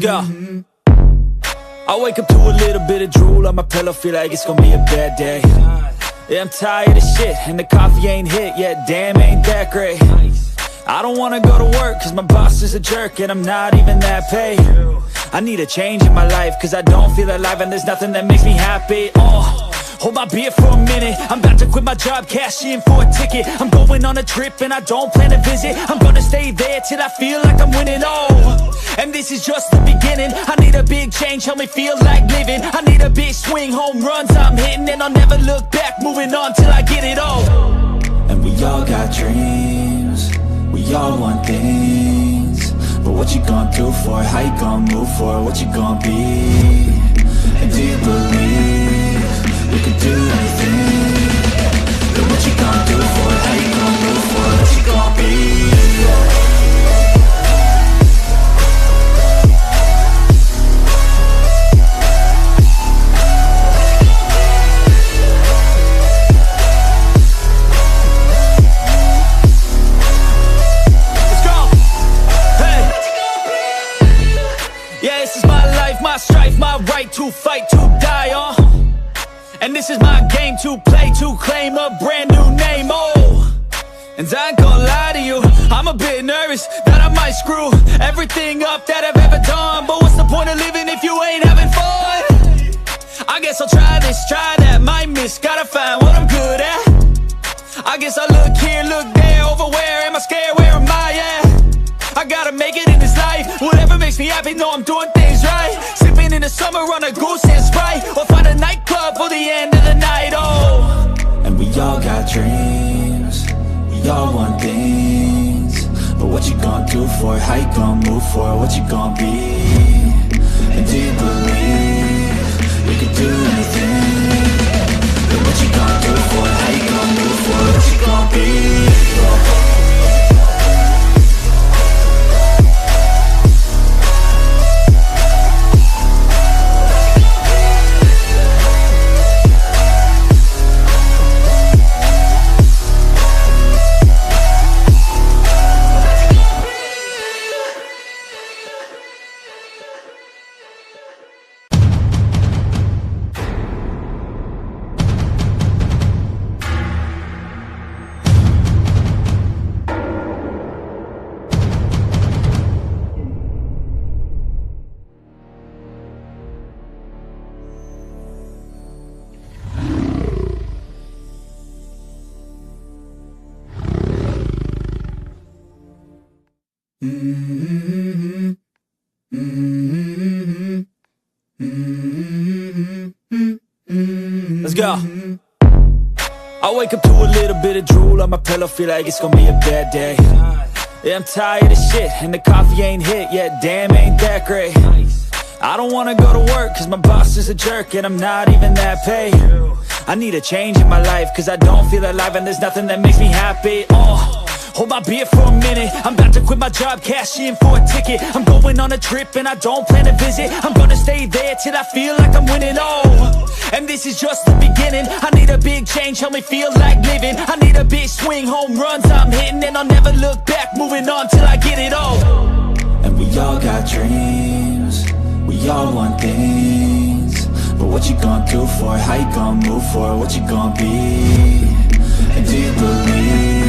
go. I wake up to a little bit of drool on my pillow, feel like it's gonna be a bad day. Yeah, I'm tired of shit, and the coffee ain't hit yet, damn, ain't that great. I don't wanna go to work, cause my boss is a jerk, and I'm not even that paid. I need a change in my life, cause I don't feel alive, and there's nothing that makes me happy. Hold my beer for a minute, I'm about to quit my job, cash in for a ticket. I'm going on a trip and I don't plan to visit. I'm gonna stay there till I feel like I'm winning, and this is just the beginning. I need a big change, help me feel like living. I need a big swing, home runs I'm hitting, and I'll never look back, moving on till I get it all. And we all got dreams, we all want things, but what you gonna do for it? How you gonna move for it? What you gonna be? And do you believe you can do anything? But what you gonna do for it? How you gonna move for it? What you gonna be? Let's go! Hey! Yeah, this is my life, my strife, my right to fight, to die, and this is my game to play, to claim a brand new name, and I ain't gonna lie to you, I'm a bit nervous that I might screw everything up that I've ever done. But what's the point of living if you ain't having fun? I guess I'll try this, try that, might miss, gotta find what I'm good at. I guess I look here, look there, over where am I scared, where am I at? I gotta make it in this life, whatever makes me happy, know I'm doing things right. Sipping in the summer on a goose and Sprite, or find a nightclub for the end of the night, And we all got dreams, we all want things, but what you gonna do for it? How you gonna move for it? What you gonna be? And do you believe you can do anything? But what you gonna do for it? How you gonna move for it? What you gonna be? Let's go. I wake up to a little bit of drool on my pillow, feel like it's gonna be a bad day. Yeah, I'm tired of shit, and the coffee ain't hit yet, damn, ain't that great. I don't wanna go to work, cause my boss is a jerk, and I'm not even that paid. I need a change in my life, cause I don't feel alive, and there's nothing that makes me happy. Hold my beer for a minute, I'm about to quit my job, cash in for a ticket. I'm going on a trip and I don't plan to visit. I'm gonna stay there till I feel like I'm winning, and this is just the beginning. I need a big change, help me feel like living. I need a big swing, home runs I'm hitting, and I'll never look back, moving on till I get it all. And we all got dreams, we all want things, but what you gonna do for it? How you gonna move for it? What you gonna be? And do you believe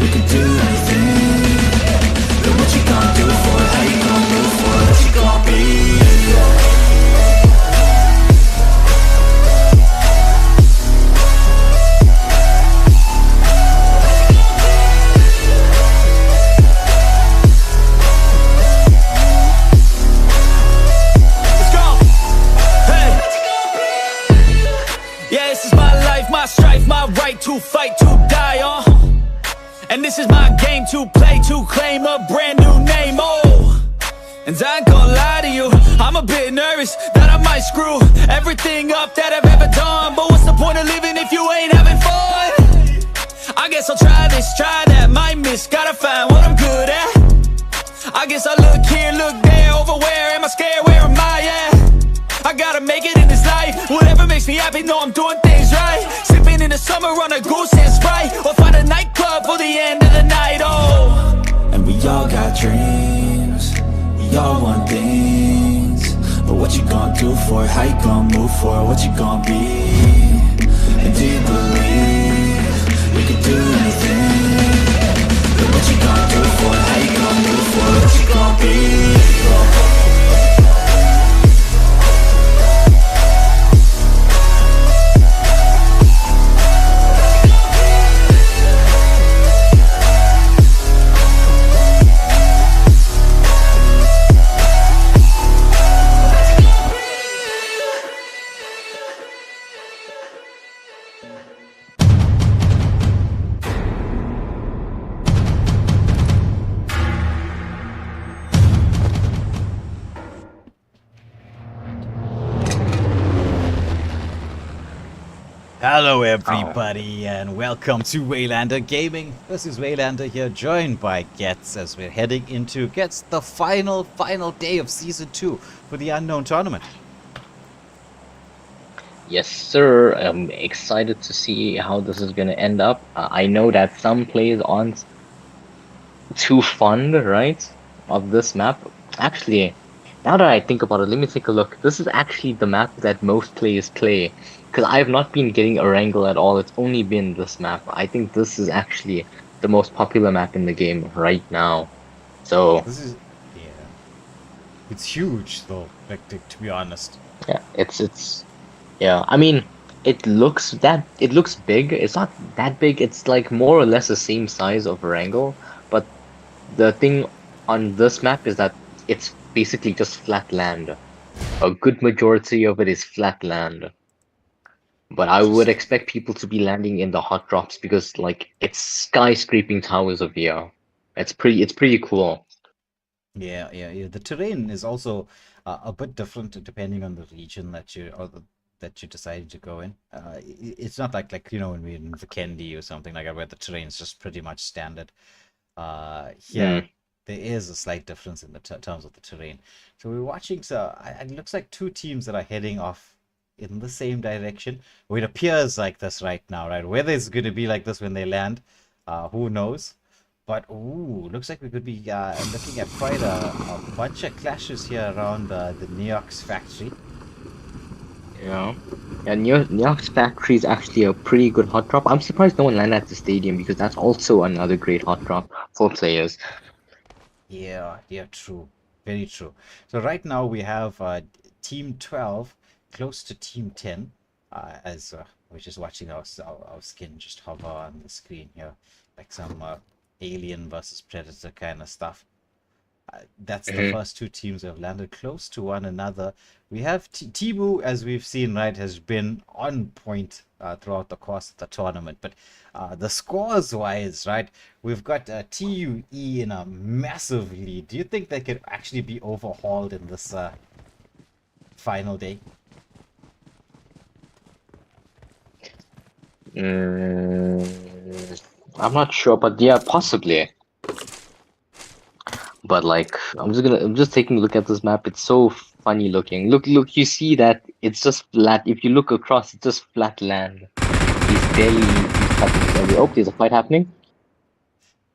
you can do anything? But what you gonna do for it? How you gonna move for it? What you gonna be? Let's go. Hey. Yeah, this is my life, my strife, my right to fight, to die, and this is my game to play, to claim a brand new name, and I ain't gonna lie to you, I'm a bit nervous that I might screw everything up that I've ever done. But what's the point of living if you ain't having fun? I guess I'll try this, try that, might miss, gotta find what I'm good at. I guess I look here, look there, over where am I scared, where am I at? I gotta make it in this life, whatever makes me happy, know I'm doing things right. Sipping in the summer on a goose and Sprite, or find a nightclub for the end of the night, and we all got dreams, we we all want things, but what you gonna do for it? How you gonna move for it? What you gonna be? And do you believe you can do anything? But what you gonna do for it? How you gonna move for it? What you gonna be? Hello everybody and welcome to Waylander Gaming. This is Waylander here, joined by Getz as we're heading into the final day of Season 2 for the Unknown Tournament. Yes, sir. I'm excited to see how this is going to end up. I know that some plays aren't too fond, right, of this map. Actually, now that I think about it, let me take a look. This is actually the map that most players play. Because I have not been getting Erangel at all. It's only been this map. I think this is actually the most popular map in the game right now. So It's huge though, to be honest. yeah, yeah. I mean, it looks big. It's not that big. It's like more or less the same size of Erangel. But the thing on this map is that it's basically just flat land. A good majority of it is flat land. But I would expect people to be landing in the hot drops because like it's skyscraping towers of here. It's pretty cool. Yeah. The terrain is also a bit different depending on the region that you decided to go in. It's not like when we're in Vikendi or something like that where the terrain is just pretty much standard. Here there is a slight difference in the terms of the terrain. So we're watching. So it looks like two teams that are heading off in the same direction. It appears like this right now, right? Whether it's going to be like this when they land, who knows? But looks like we could be looking at quite a bunch of clashes here around the Neox factory. Yeah, Neox factory is actually a pretty good hot drop. I'm surprised no one landed at the stadium because that's also another great hot drop for players. Yeah, true, very true. So right now we have Team 12 close to Team 10, as we're just watching our skin just hover on the screen here, like some Alien versus Predator kind of stuff. That's the first two teams who have landed close to one another. We have Tibu, as we've seen, right, has been on point throughout the course of the tournament. But the scores-wise, right, we've got TUE in a massive lead. Do you think they could actually be overhauled in this final day? I'm not sure, but yeah, possibly. But like, I'm just taking a look at this map. It's so funny looking. Look, you see that it's just flat. If you look across, it's just flat land. Oh, there's a fight happening.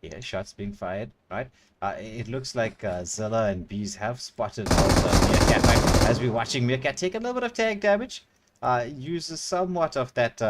Yeah, shots being fired, right? It looks like Zilla and Bees have spotted out Meerkat, right? As we're watching Meerkat take a little bit of tag damage, uses somewhat of that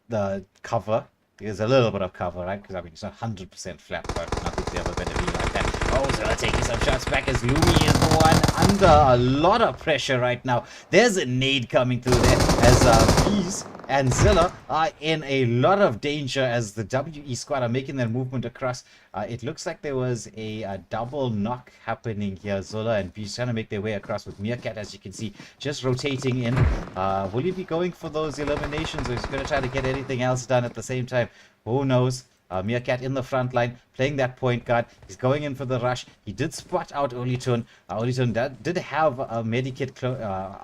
the cover. There's a little bit of cover, right? Because I mean, it's not 100% flat, but nothing's ever going to be like that. Oh, Zilla taking some shots back as Lumi is the one under a lot of pressure right now. There's a nade coming through there as Bees and Zilla are in a lot of danger as the WE squad are making their movement across. It looks like there was a double knock happening here. Zola and Bees trying to make their way across with Meerkat, as you can see, just rotating in. Will he be going for those eliminations, or is he going to try to get anything else done at the same time? Who knows? Meerkat in the front line, playing that point guard. He's going in for the rush. He did spot out Olitun. Olitun did have a medikit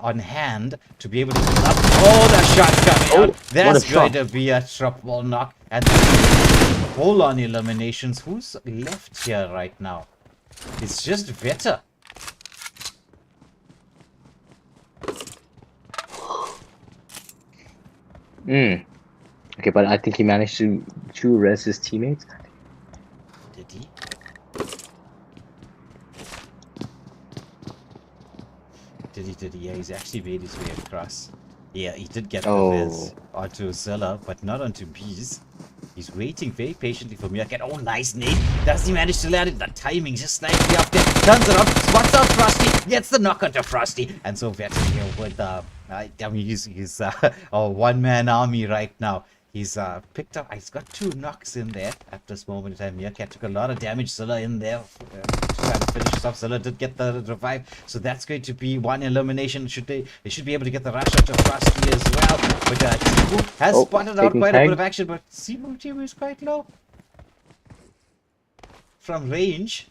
on hand to be able to keep up. Oh, the shot's coming out. That's going to be a triple knock. And full-on eliminations. Who's left here right now? It's just Veta. Okay, but I think he managed to res his teammates. Did he? He did. Yeah, he's actually made his way across. Yeah, he did get the Oh. res onto Zilla, but not onto Bees. He's waiting very patiently for Meerkat. Oh, nice nade. Does he manage to land it? The timing just slightly off there. Turns around, spots out Frosty, gets the knock onto Frosty. And so Veteran here with, I mean, he's a one-man army right now. He's picked up, he's got 2 knocks in there at this moment in time. Meerkat took a lot of damage. Zilla in there trying to finish this off. Zilla did get the revive, so that's going to be 1 elimination. They should be able to get the rush out of Frosty as well. But Timu has spotted out quite a bit of action, but Timu is quite low from range.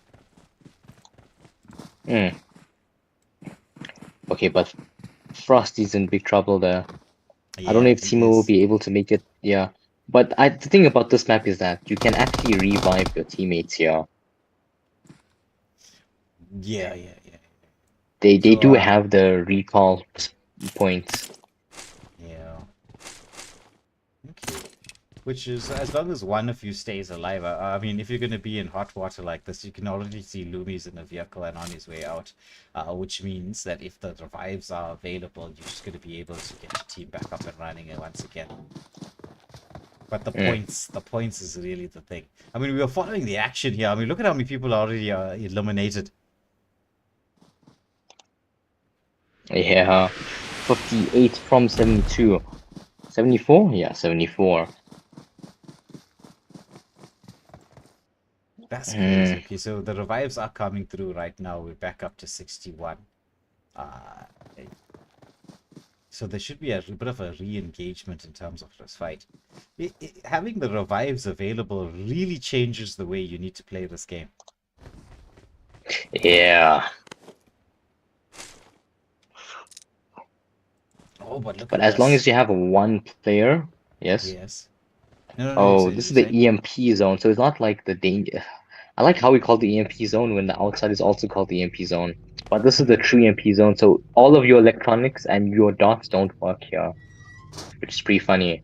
Okay, but Frosty's in big trouble there. Yeah, I don't know if he Timo will is. be able to make it. Yeah, but the thing about this map is that you can actually revive your teammates here. Yeah. They So, do have the recall points. Yeah. Okay. Which is, as long as one of you stays alive, I mean, if you're going to be in hot water like this, you can already see Lumi's in a vehicle and on his way out, which means that if the revives are available, you're just going to be able to get your team back up and running once again. But the points is really the thing. I mean, we are following the action here. I mean, look at how many people are already eliminated. Yeah, 58 from 72. 74? Yeah, 74. That's crazy. Okay, so the revives are coming through right now. We're back up to 61. So there should be a bit of a re-engagement in terms of this fight. Having the revives available really changes the way you need to play this game. Yeah. Oh, but look But at as long this. as you have one player, yes. Yes. No, Oh, this is the EMP zone, so it's not like the danger. I like how we call the EMP zone when the outside is also called the EMP zone. But this is the true EMP zone, so all of your electronics and your dots don't work here, which is pretty funny.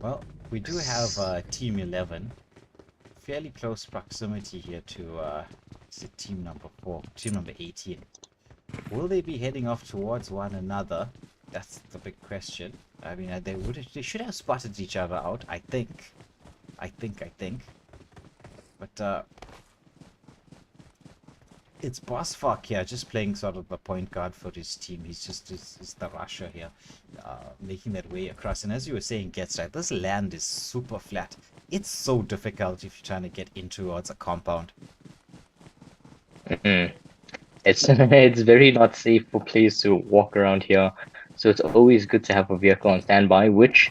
Well, we do have Team 11. Fairly close proximity here to team number 4, team number 18. Will they be heading off towards one another? That's the big question. I mean, they should have spotted each other out, I think. But it's Boss Fuck here, just playing sort of the point guard for his team. He's the rusher here, making that way across. And as you were saying, Gets right, this land is super flat. It's so difficult if you're trying to get in towards a compound. It's it's very not safe for players to walk around here, so it's always good to have a vehicle on standby, which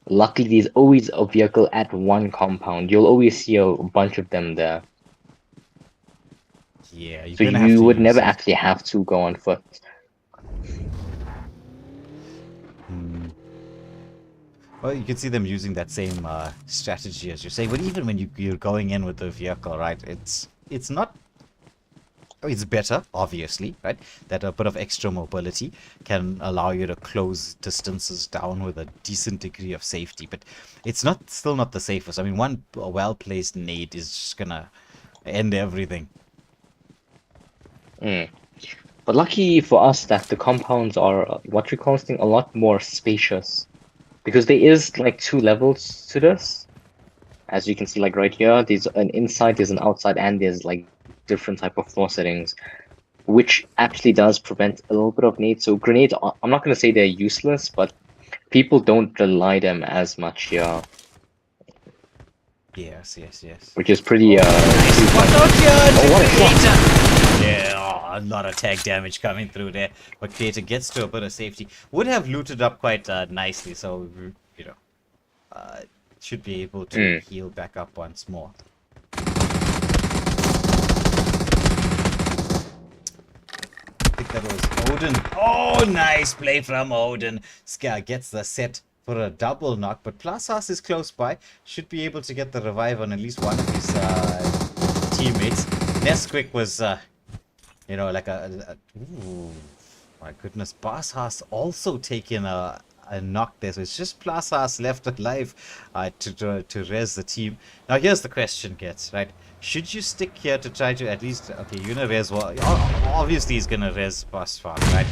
luckily there's always a vehicle at one compound. You'll always see a bunch of them there. Yeah, you're So gonna have you to would use never it. actually have to go on foot. Well, you can see them using that same strategy as you say, but even when you're going in with the vehicle, right? It's not. It's better, obviously, right? That a bit of extra mobility can allow you to close distances down with a decent degree of safety, but it's still not the safest. I mean, one well-placed nade is just gonna end everything. But lucky for us that the compounds are what you call this thing a lot more spacious, because there is like 2 levels to this. As you can see, like right here, there's an inside, there's an outside, and there's like different type of floor settings, which actually does prevent a little bit of nades. So grenades, I'm not gonna say they're useless, but people don't rely them as much here. Yes. Which is pretty Nice spot out here, what a Creator. Yeah, a lot of tag damage coming through there, but Creator gets to a bit of safety. Would have looted up quite nicely, so you know, should be able to heal back up once more. I think that was Odin. Oh, nice play from Odin. Ska gets the set for a double knock, but Plasas is close by. Should be able to get the revive on at least one of his teammates. Nesquik was, like ooh, my goodness. Boss has also taken a knocked there. So it's just Plazas left alive to res the team. Now here's the question, gets right. Should you stick here to try to at least you're gonna res obviously he's gonna res Pasfar, right?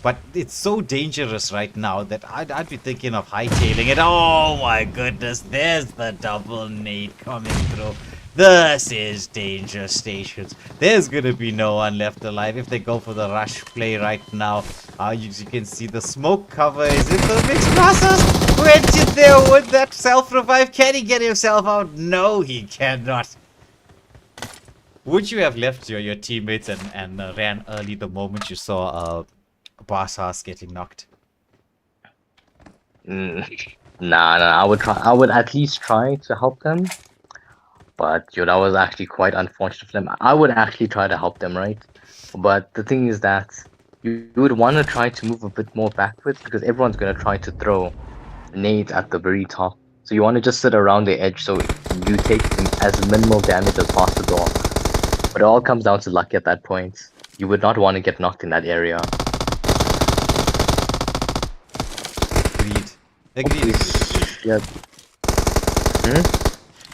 But it's so dangerous right now that I'd be thinking of hightailing it. Oh my goodness, there's the double nade coming through. This is danger stations. There's gonna be no one left alive if they go for the rush play right now. You can see the smoke cover is in the mix process. Went in there with that self-revive. Can he get himself out? No, he cannot. Would you have left your teammates and ran early the moment you saw Barsas getting knocked? Nah, I would try. I would at least try to help them. But that was actually quite unfortunate for them. I would actually try to help them, right? But the thing is that you would want to try to move a bit more backwards because everyone's going to try to throw nades at the very top. So you want to just sit around the edge so you take as minimal damage as possible. But it all comes down to luck at that point. You would not want to get knocked in that area. Agreed. Yeah.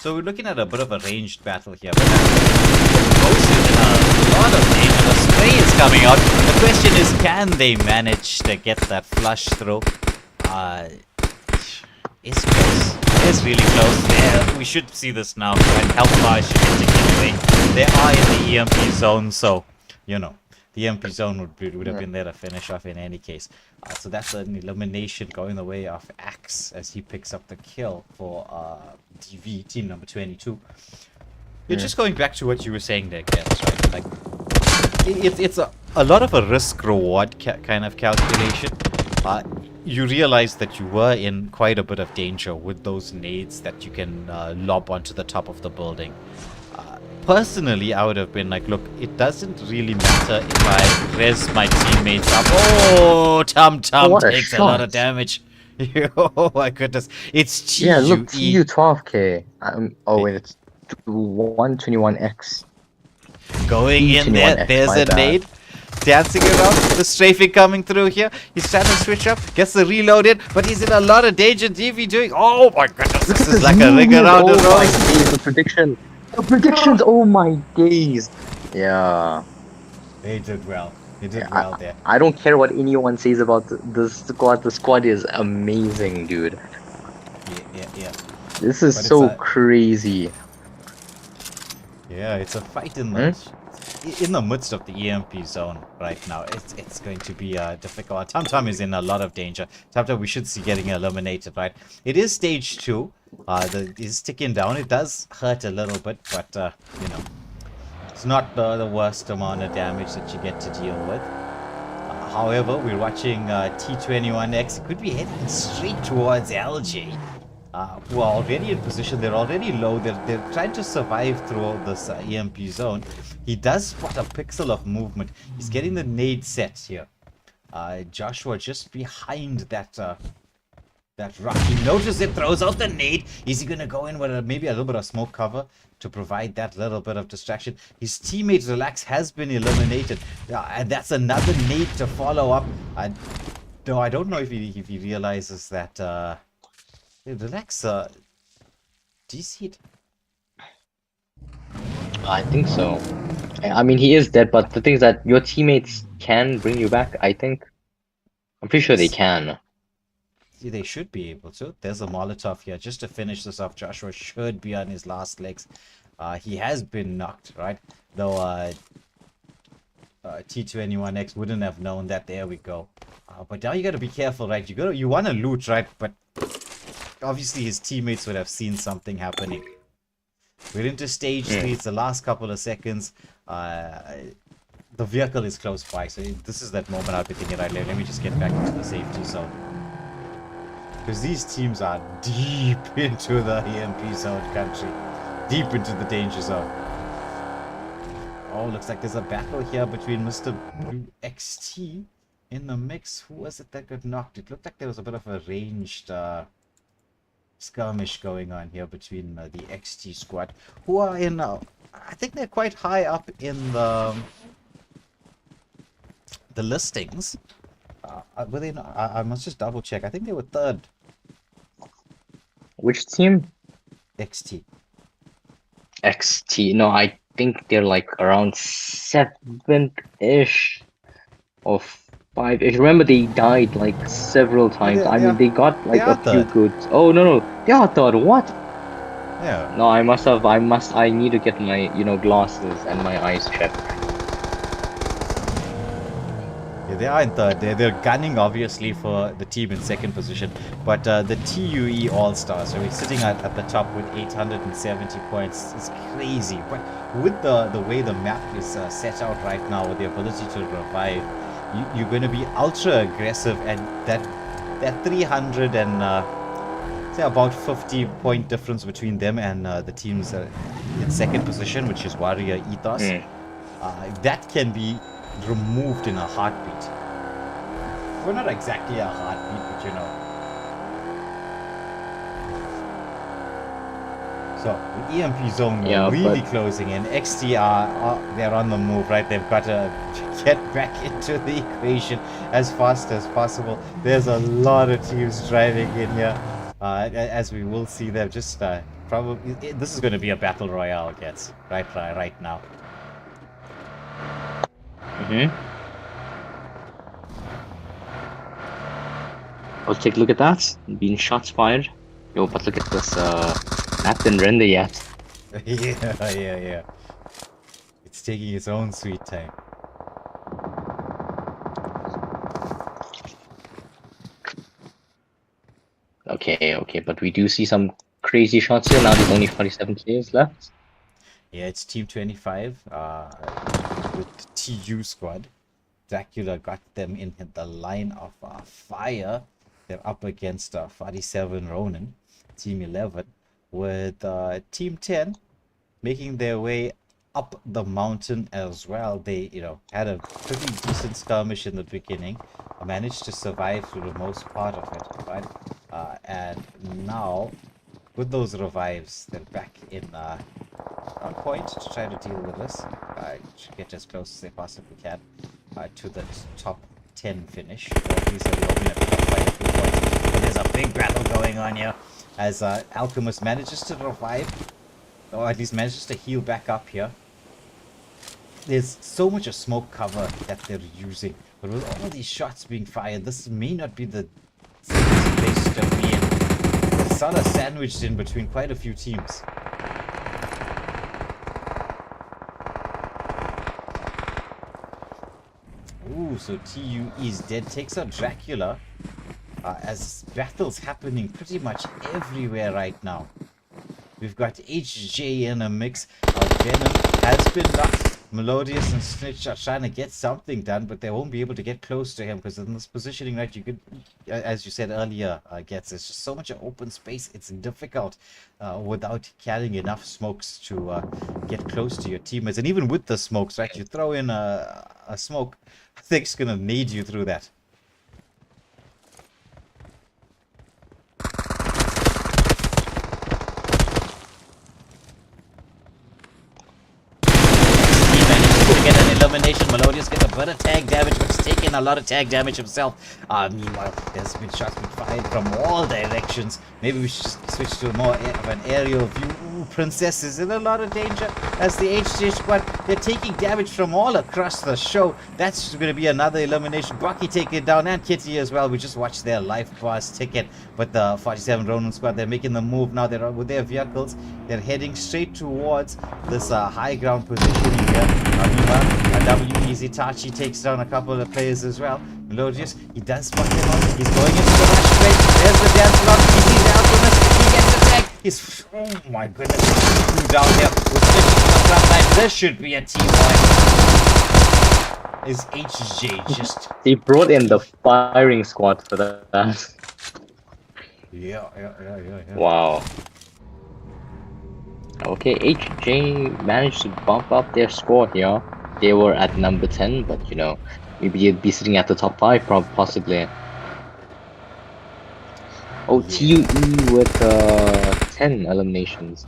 So we're looking at a bit of a ranged battle here, but Ocean in a lot of danger. The spray is coming out. The question is, can they manage to get that flush through? It's close. It's really close. Yeah, we should see this now, and Hellfire should be taken away. They are in the EMP zone, so the EMP zone would have been there to finish off in any case. So that's an elimination going the way of Axe as he picks up the kill for DV, team number 22. You're just going back to what you were saying there, Gets, right? Like, it's a lot of a risk-reward kind of calculation. You realize that you were in quite a bit of danger with those nades that you can lob onto the top of the building. Personally, I would have been like, look, it doesn't really matter if I res my teammates up. Oh, Tum takes a lot of damage. Oh my goodness. It's TUE. Yeah, look, TU 12k. Oh wait, it's 121x. Going in there, there's a nade. Dancing around, the strafing coming through here. He's trying to switch up, gets the reload in, but he's in a lot of danger. DV doing, oh my goodness, this is like a ring around the rose. The prediction. The predictions, oh my days. Yeah. They did well. They did well there. I don't care what anyone says about the squad. The squad is amazing, dude. Yeah. This is so crazy. Yeah, it's a fight in the midst of the EMP zone right now. It's going to be difficult. Tum is in a lot of danger. Tum we should see getting eliminated, right? It is stage 2. It's ticking down. It does hurt a little bit, but it's not the worst amount of damage that you get to deal with. However, we're watching T21X. It could be heading straight towards LG. Who are already in position. They're already low. They're trying to survive through this EMP zone. He does spot a pixel of movement. He's getting the nade set here. Joshua just behind that rock. He notices it, throws out the nade. Is he going to go in with maybe a little bit of smoke cover to provide that little bit of distraction? His teammate Relax has been eliminated. And that's another nade to follow up. Though I don't know if he realizes that... Relax, DC it. I think so. I mean, he is dead, but the thing is that your teammates can bring you back, I think. I'm pretty sure they can. They should be able to. There's a Molotov here. Just to finish this off, Joshua should be on his last legs. He has been knocked, right? Though T21X wouldn't have known that. There we go. But now you gotta be careful, right? You want to loot, right? But obviously his teammates would have seen something happening. We're into stage 3. It's the last couple of seconds. The vehicle is close by, so this is that moment I'll be thinking, right, let me just get back into the safety zone. Because these teams are deep into the EMP zone country. Deep into the danger zone. Oh, looks like there's a battle here between Mr. Blue XT in the mix. Who was it that got knocked? It looked like there was a bit of a ranged skirmish going on here between the XT squad, who are in, I think they're quite high up in the listings. Were they not? I must just double check. I think they were third. Which team? XT. XT. No, I think they're like around seventh-ish or five-ish. Remember, they died like several Oh, times. I mean, they got they like are a few third. good. Oh no, no, they are third. What? Yeah. No, I need to get my, glasses and my eyes checked. Yeah, they are in third. They're gunning obviously for the team in second position, but the TUE All Stars, so we're sitting at the top with 870 points. It's crazy, but with the way the map is set out right now, with the ability to revive, you're going to be ultra aggressive, and that 300 and say about 50 point difference between them and the teams in second position, which is Warrior Ethos, that can be removed in a heartbeat. Well, not exactly a heartbeat, but you know. So, the EMP zone really closing in. XTR, they're on the move, right? They've got to get back into the equation as fast as possible. There's a lot of teams driving in here. As we will see, they're just probably... This is going to be a battle royale, gets right now. I'll take a look at that. Being shots fired. Yo, but look at this. That didn't render yet. Yeah. It's taking its own sweet time. Okay, but we do see some crazy shots here. Now there's only 47 players left. Yeah, it's Team 25 with TU squad. Dracula got them in the line of fire. They're up against 47 Ronin, Team 11, with Team 10 making their way up the mountain as well. They, had a pretty decent skirmish in the beginning, managed to survive through the most part of it, right? And now, with those revives, they're back in on point to try to deal with this. Get as close as they possibly can to the top 10 finish. These are only at quite a few points. But there's a big battle going on here as Alchemist manages to revive, or at least manages to heal back up here. There's so much of smoke cover that they're using, but with all these shots being fired, this may not be the safest place to be in. The sun are sandwiched in between quite a few teams. Ooh, so TU is dead. Takes out Dracula as battles happening pretty much everywhere right now. We've got HJ in a mix. Venom has been knocked. Melodious and Snitch are trying to get something done, but they won't be able to get close to him because in this positioning, right, you could, as you said earlier, it's just so much open space. It's difficult without carrying enough smokes to get close to your teammates. And even with the smokes, right, you throw in a smoke, I think it's going to nade you through that. Elimination. Melodious get a bit of tag damage, but he's taking a lot of tag damage himself. Meanwhile, there's been shots being fired from all directions. Maybe we should just switch to more of an aerial view. Ooh, Princess is in a lot of danger as the HJ squad, they're taking damage from all across the show. That's going to be another elimination. Bucky taking it down, and Kitty as well. We just watched their life bars ticket. But the 47 Ronin squad, they're making the move now. They're with their vehicles. They're heading straight towards this high ground positioning here. Meanwhile, WEZ Tachi takes down a couple of players as well. Melodious, he does spot them out. He's going into the rush straight. There's the dance block. He sees the Alchemist. He gets the tag. He's, oh my goodness, he's down here with 50 on the front line. This should be a team fight. Is HJ just... They brought in the firing squad for that. Yeah. Wow. Okay, HJ managed to bump up their score here. They were at number 10, but maybe you'd be sitting at the top 5, possibly. Oh, TUE with 10 eliminations.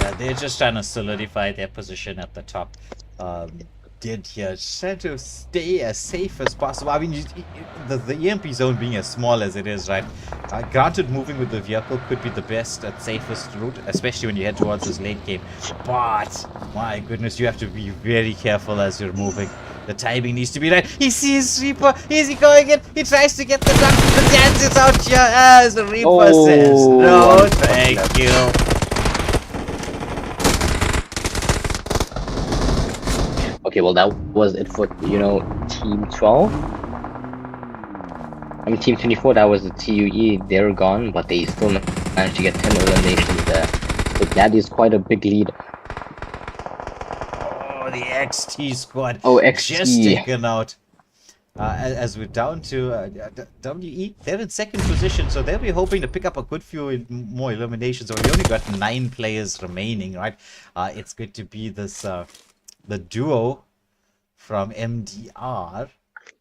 Yeah, they're just trying to solidify their position at the top. did here. Just trying to stay as safe as possible. I mean, the EMP zone being as small as it is, right? Granted, moving with the vehicle could be the best and safest route, especially when you head towards this late game. But, my goodness, you have to be very careful as you're moving. The timing needs to be right. He sees Reaper. Is he going in? He tries to get the gun. The dance is out here as the Reaper says, no, thank you. Okay, well that was it for Team 12. I mean Team 24. That was the TUE. They're gone, but they still managed to get 10 eliminations there. So that is quite a big lead. Oh, the XT squad. Oh, XT. Just taken out. As we're down to WE, they're in second position, so they'll be hoping to pick up a good few more eliminations. So we only got 9 players remaining, right? It's good to be this the duo from MDR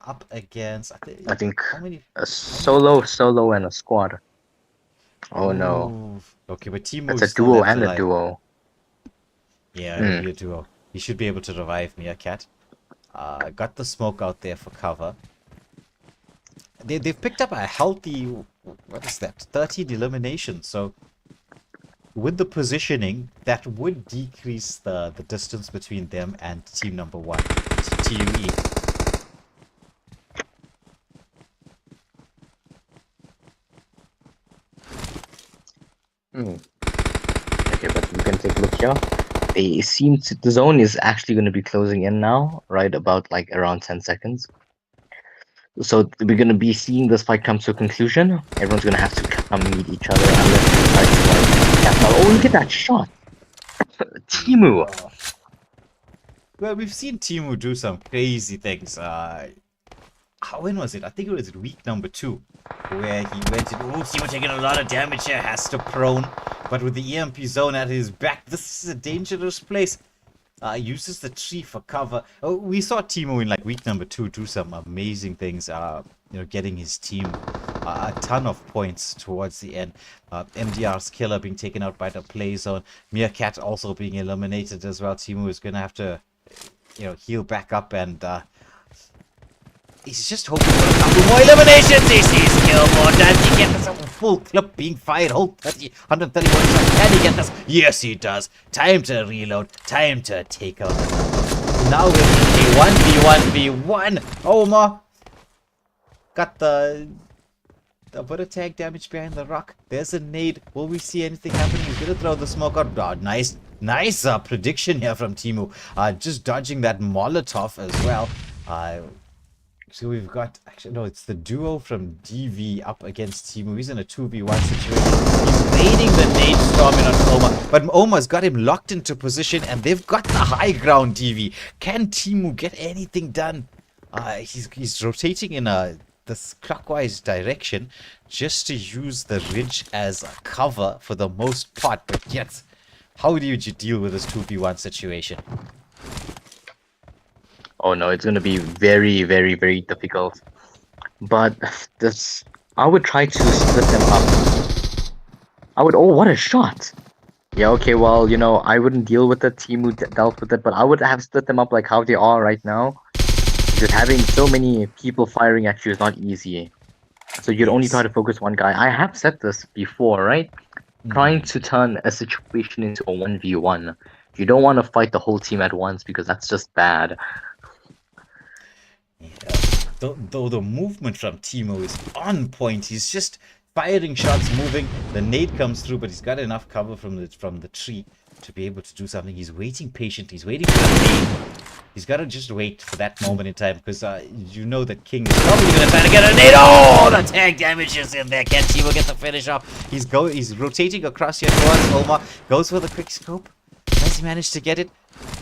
up against I think how many? a solo, and a squad. Oh no. Okay, but Timo That's a duo and a duo. Yeah, it'll be a duo. He should be able to revive Meerkat. Got the smoke out there for cover. They've picked up a healthy, what is that, 13 eliminations. So with the positioning, that would decrease the distance between them and team number 1, TUE. Okay, but you can take a look here. They seem to, the zone is actually going to be closing in now, right about like around 10 seconds. So we're going to be seeing this fight come to a conclusion. Everyone's going to have to come meet each other unless they decide to like cap out. Oh, look at that shot! Timu! Well, we've seen Timu do some crazy things. When was it? I think it was week number 2, where he went in. Oh, Timu taking a lot of damage here, has to prone. But with the EMP zone at his back, this is a dangerous place. Uses the tree for cover. Oh, we saw Timo in like week number 2 do some amazing things. Getting his team a ton of points towards the end. MDR's killer being taken out by the play zone. Meerkat also being eliminated as well. Timo is gonna have to, heal back up, and he's just hoping for a couple more eliminations. He sees kill more. Does he get this? Full clip being fired. Whole 131 shots. Can he get this? Yes, he does. Time to reload. Time to take out. Now we're in a 1v1v1. Omar got the bit of tag damage behind the rock. There's a nade. Will we see anything happening? He's gonna throw the smoke out. Oh, nice prediction here from Timu. Just dodging that Molotov as well. So we've got, actually no, it's the duo from DV up against Timu. He's in a 2v1 situation. He's baiting the nade storm in on Oma, but Oma's got him locked into position, and they've got the high ground. DV, can Timu get anything done? He's rotating in this clockwise direction just to use the ridge as a cover for the most part. But yet, how do you deal with this 2v1 situation? Oh no, it's gonna be very, very, very difficult. But I would try to split them up. Oh, what a shot! Yeah, okay, well, I wouldn't deal with it. Timu dealt with it, but I would have split them up like how they are right now. Because having so many people firing at you is not easy. So you'd only try to focus one guy. I have said this before, right? Trying to turn a situation into a 1v1. You don't want to fight the whole team at once because that's just bad. Yeah. Though the movement from Timo is on point. He's just firing shots, moving. The nade comes through, but he's got enough cover from the tree to be able to do something. He's waiting patiently. He's waiting for the nade. He's got to just wait for that moment in time, because you know that King is probably going to try to get a nade. Oh, the tag damage is in there. Can Timo get the finish off? He's rotating across here towards Omar. Goes for the quick scope. Has he managed to get it?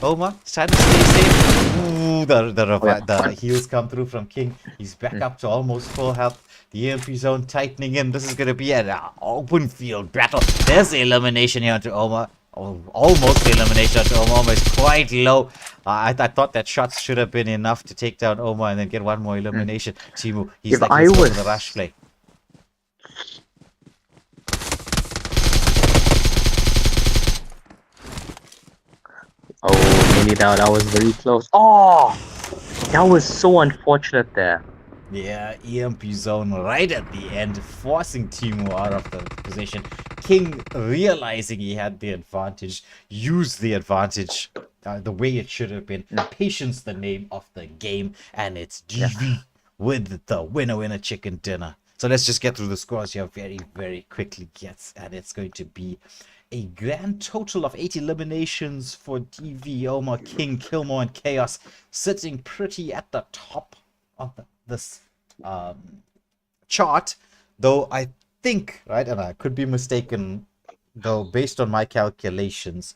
Omar is trying to stay safe. Ooh, the heals come through from King. He's back up to almost full health. The EMP zone tightening in. This is going to be an open field battle. There's the elimination here onto Omar. Oh, almost the elimination onto Omar. Omar is quite low. I thought that shots should have been enough to take down Omar and then get one more elimination. Timo, he's like he's going for the rush play. Oh, nearly there. That was very close. Oh, that was so unfortunate there. Yeah, EMP zone right at the end, forcing Timo out of the position. King, realizing he had the advantage, used the advantage the way it should have been. Patience, the name of the game, and it's GV with the winner chicken dinner. So let's just get through the scores here very, very quickly, and it's going to be a grand total of 8 eliminations for DV, Omar, King, Kilmore, and Chaos, sitting pretty at the top of this chart, though I think, right, and I could be mistaken, though based on my calculations,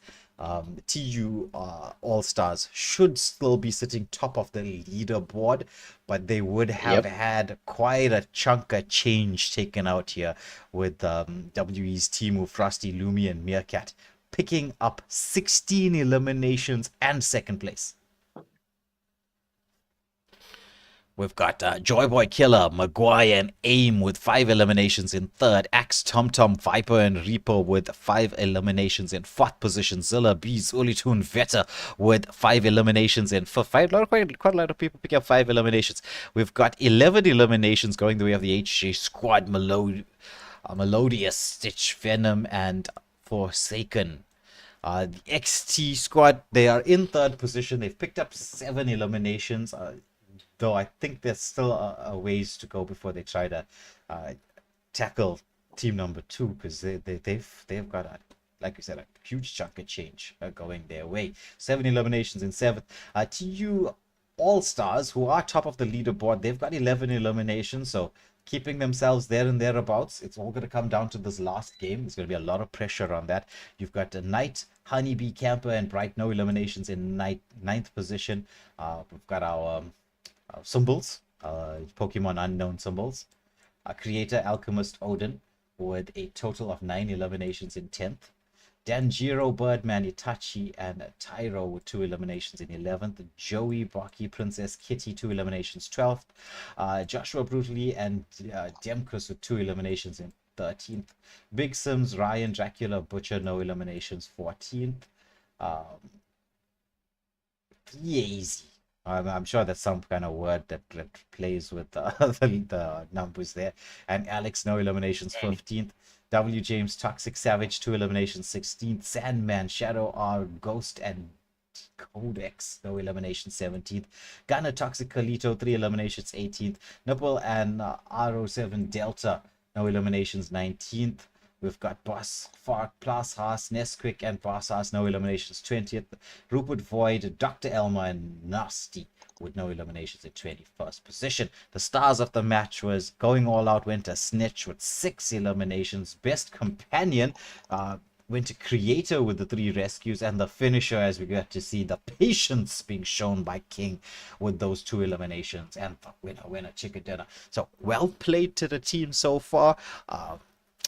TU All Stars should still be sitting top of the leaderboard, but they would have had quite a chunk of change taken out here with WE's Timu, Frosty, Lumi, and Meerkat picking up 16 eliminations and second place. We've got Joyboy Killer, Maguire, and Aim with 5 eliminations in third. Axe, TomTom, Viper, and Reaper with 5 eliminations in fourth position. Zilla, Bees, Ulitun, Veta with 5 eliminations in fifth. Quite a lot of people pick up 5 eliminations. We've got 11 eliminations going the way of the HJ squad. Melodious, Stitch, Venom, and Forsaken. The XT squad, they are in third position. They've picked up 7 eliminations. Though I think there's still a ways to go before they try to tackle team number 2, because they've got a, like I said, a huge chunk of change going their way. 7 eliminations in seventh. TU All Stars, who are top of the leaderboard, they've got 11 eliminations, so keeping themselves there and thereabouts. It's all going to come down to this last game. There's going to be a lot of pressure on that. You've got Knight, Honeybee, Camper, and Bright, no eliminations in ninth position. We've got our symbols, Pokemon unknown symbols. Creator, Alchemist, Odin with a total of 9 eliminations in 10th. Danjiro, Birdman, Itachi, and Tyro with 2 eliminations in 11th. Joey, Baki, Princess, Kitty, 2 eliminations 12th. Joshua Brutally and Demkus with 2 eliminations in 13th. Big Sims, Ryan, Dracula, Butcher, no eliminations 14th. Easy. I'm sure that's some kind of word that plays with the numbers there. And Alex, no eliminations, 15th. W. James, Toxic Savage, 2 eliminations, 16th. Sandman, Shadow R, Ghost, and Codex, no eliminations, 17th. Gunner, Toxic Kalito, 3 eliminations, 18th. Nipple and RO7 Delta, no eliminations, 19th. We've got Boss, Fark, Plus Haas, Nesquik, and Boss Haas, no eliminations, 20th. Rupert Void, Dr. Elma, and Nasty with no eliminations at 21st position. The stars of the match was Going All Out went to Snitch with 6 eliminations. Best Companion went to Creator with the 3 rescues, and the finisher, as we got to see, the patience being shown by King with those 2 eliminations, and the winner chicken dinner. So well played to the team so far.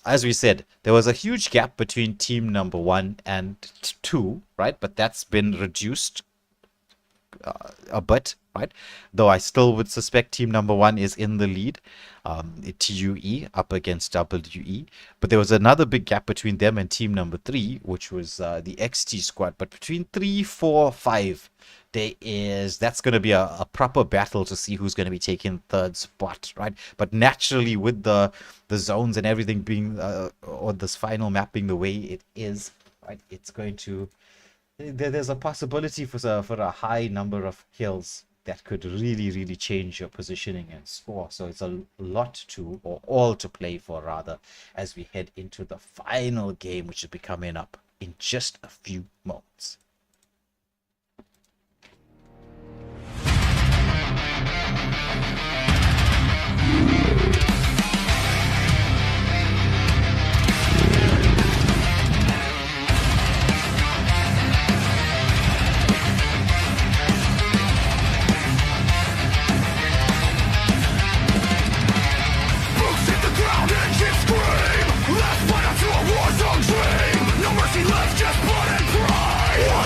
As we said, there was a huge gap between team number 1 and 2, right? But that's been reduced a bit, right? Though I still would suspect team number 1 is in the lead, TUE up against WE. But there was another big gap between them and team number 3, which was the XT squad. But between 3, 4, 5, that's going to be a proper battle to see who's going to be taking third spot, right? But naturally, with the zones and everything being or this final map being the way it is, right, it's going to there's a possibility for a high number of kills that could really change your positioning and score. So it's a lot or all to play for, rather, as we head into the final game, which will be coming up in just a few moments. Left just blood and pride.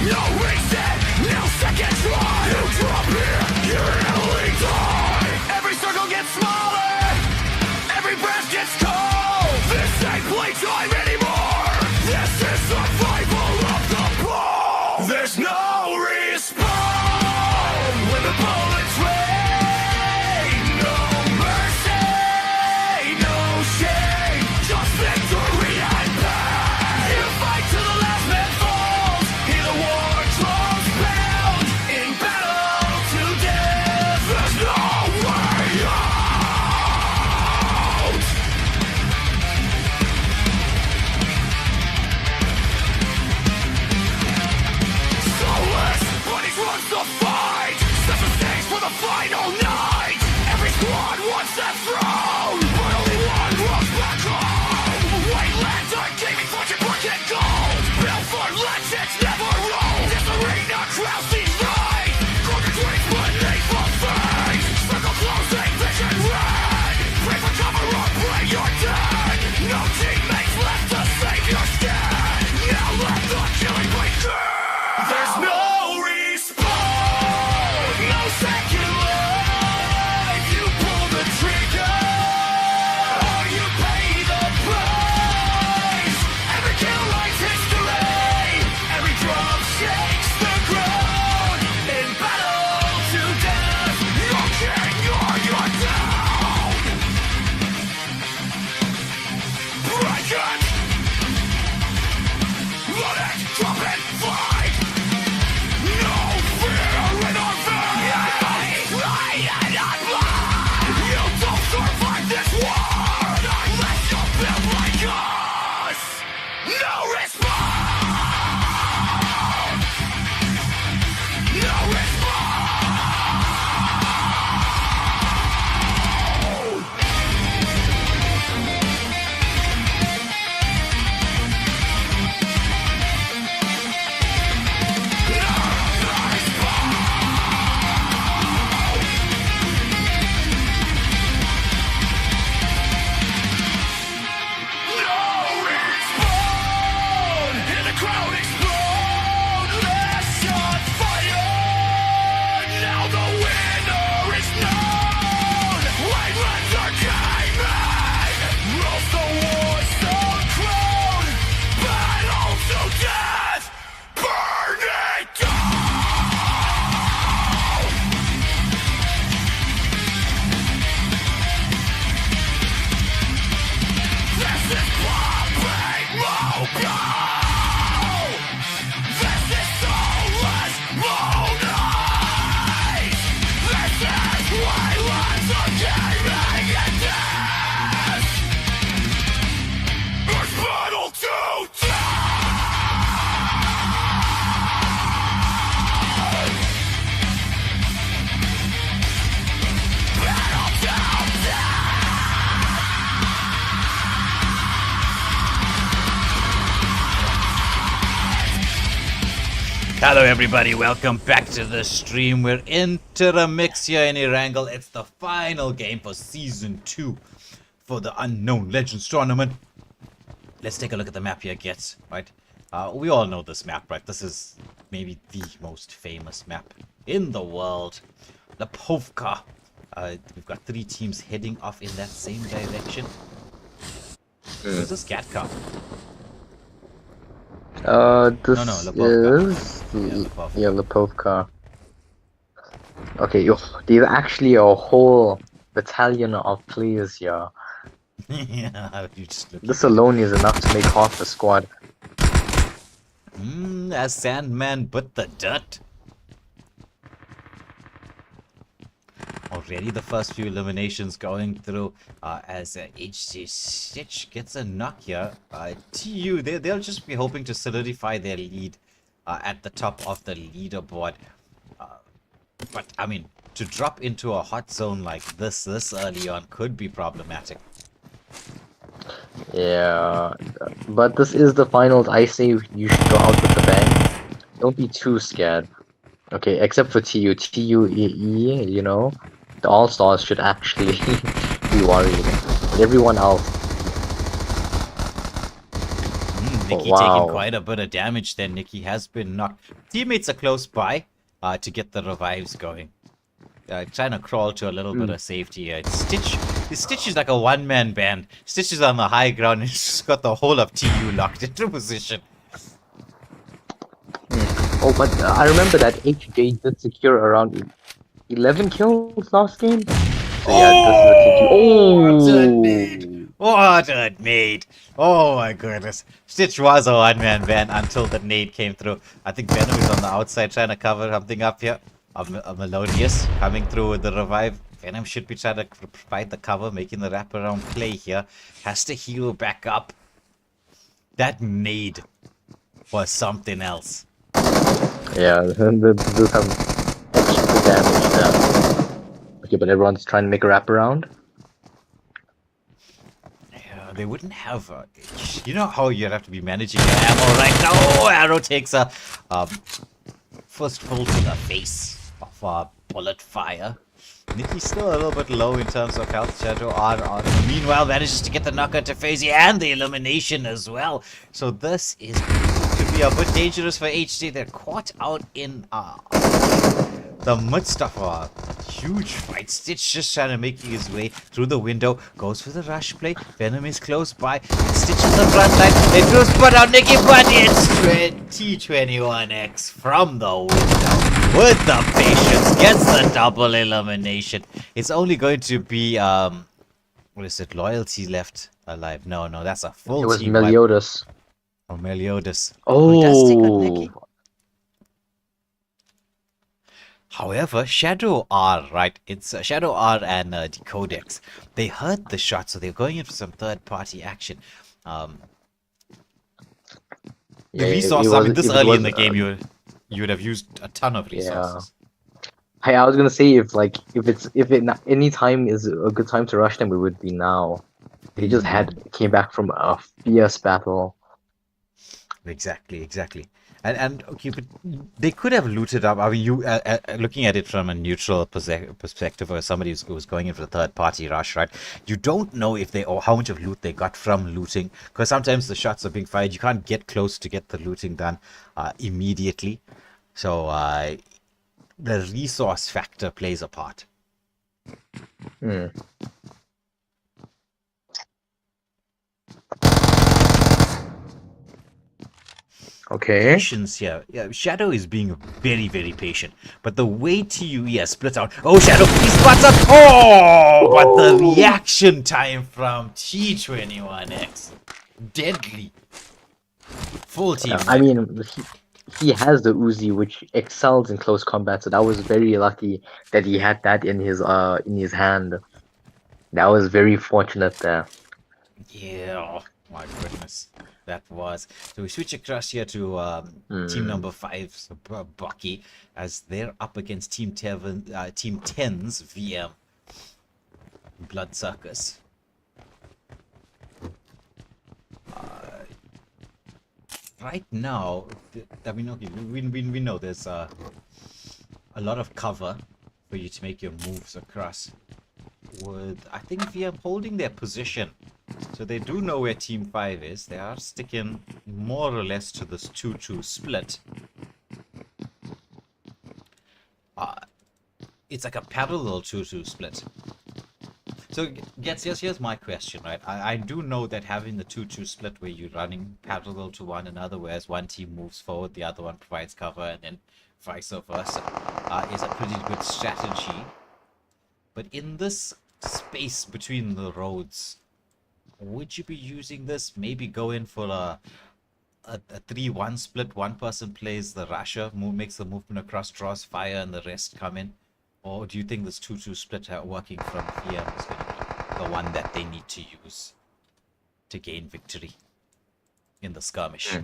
No reset, no second try. You drop here, you instantly die. Every circle gets smaller, every breath gets cold. This ain't playtime anymore. This is survival of the bold. There's no respawn when the bullets rain. No mercy, no shame, just victory and pain. You fight till the last man falls. Hear the war drums pound. In battle to death, there's no way out. Soulless, but he runs the fight. Sets the stage for the final night. Every squad wants that throne, but only one walks back home. Wastelands are gaming fortune, brick and gold. Built for legends, never roll. This arena crowds these right. Crooked dreams beneath the face. Circle closing, vision red. Pray for cover or pray you're dead. No teammates left to save your skin. Now let the killing begin. There's no respawn, no second life. You pull the trigger, or you pay the price. Every kill writes history, every drum shakes the ground. In battle to death, you're king or you're down. Break it, run it, drop it, fight. No fear in our veins. You don't survive this war unless you build like us. No respawn. No respawn. No respawn. Hear the crowd explode. Last shot fired. Now the winner is known. Wastelands are gaming. Rules the war stone crown. Battle to death. Burn it down. This is pumping Mogo. This is soulless moonlight. This is violence of gaming and death. There's battle to death. Battle to death. Hello everybody, welcome back to the stream. We're into the mix here in Erangel. It's the final game for Season 2 for the Unknown Legends Tournament. Let's take a look at the map here, Gets, right? We all know this map, right? This is maybe the most famous map in the world. The Povka. We've got 3 teams heading off in that same direction. Where's this cat car? This Lipovka. is Yeah, Lipovka. Okay, there's actually a whole battalion of players here. Yeah, you just look. This alone is enough to make half the squad. As Sandman but the dirt. Already the first few eliminations going through as HC Stitch gets a knock here. TU, they'll just be hoping to solidify their lead at the top of the leaderboard. But, I mean, to drop into a hot zone like this early on could be problematic. Yeah, but this is the finals. I say you should go out with the bang. Don't be too scared. Okay, except for TU. TUEE, you know, the All-Stars should actually be worried. But everyone else. Nicky taking Wow. quite a bit of damage there. Nicky has been knocked. Teammates are close by to get the revives going. Trying to crawl to a little bit of safety here. Stitch is like a one-man band. Stitch is on the high ground and he's just got the whole of TU locked into position. Oh, but I remember that HJ did secure around 11 kills last game. So yeah, this is a TQ. What a nade! Oh my goodness. Stitch was a one-man band until the nade came through. I think Venom is on the outside trying to cover something up here. A Melodious coming through with the revive. Venom should be trying to provide the cover, making the wraparound play here. Has to heal back up. That nade was something else. Yeah, they do some extra damage there. Okay, but everyone's trying to make a wraparound. Yeah, they wouldn't have... you know how you'd have to be managing your ammo right now? Oh, Arrow takes a first pull to the face of bullet fire. Nicky's still a little bit low in terms of health. Shadow R meanwhile manages to get the knockout to Fazy and the elimination as well. So this is to be a bit dangerous for HJ. They're caught out in the midst of a huge fight. Stitch just trying to make his way through the window. Goes for the rush play. Venom is close by. Stitch is the front line. They throw spot out Nicky, but it's T21X from the window. With the patience, gets the double elimination. It's only going to be, what is it, Loyalty left alive. No, that's a full It was team. Meliodas. Oh, Meliodas. Oh. He does take out Nicky. However, Shadow R, right? It's Shadow R and Decodex. They heard the shot, so they're going in for some third-party action. The resources, I mean, this early in the game, you would have used a ton of resources. Yeah. Hey, I was gonna say if any time is a good time to rush them, it would be now. They just came back from a fierce battle. Exactly. And okay, but they could have looted up. I mean, you looking at it from a neutral perspective, or somebody who was going in for the third-party rush, right? You don't know if or how much of loot they got from looting, because sometimes the shots are being fired. You can't get close to get the looting done immediately. So the resource factor plays a part. Okay. Patience here. Yeah, Shadow is being very, very patient. But the way TUE has split out. Oh, Shadow, he spots up. Oh, but the reaction time from T21X. Deadly. Full team. I mean, he has the Uzi, which excels in close combat. So that was very lucky that he had that in his hand. That was very fortunate there. Yeah, oh, my goodness. That was. So we switch across here to team number 5, so Bucky, as they're up against team 10's VM Blood Circus. Right now, I mean, okay, we know there's a lot of cover for you to make your moves across. With, I think, VM holding their position. So they do know where Team 5 is. They are sticking more or less to this 2-2 split. It's like a parallel 2-2 split. So here's my question, right? I do know that having the 2-2 split where you're running parallel to one another, whereas one team moves forward, the other one provides cover, and then vice versa, is a pretty good strategy. But in this space between the roads, would you be using this? Maybe go in for a 3-1 split. One person plays the rusher, makes the movement across, draws fire, and the rest come in. Or do you think this 2-2 split working from here is going to be the one that they need to use to gain victory in the skirmish?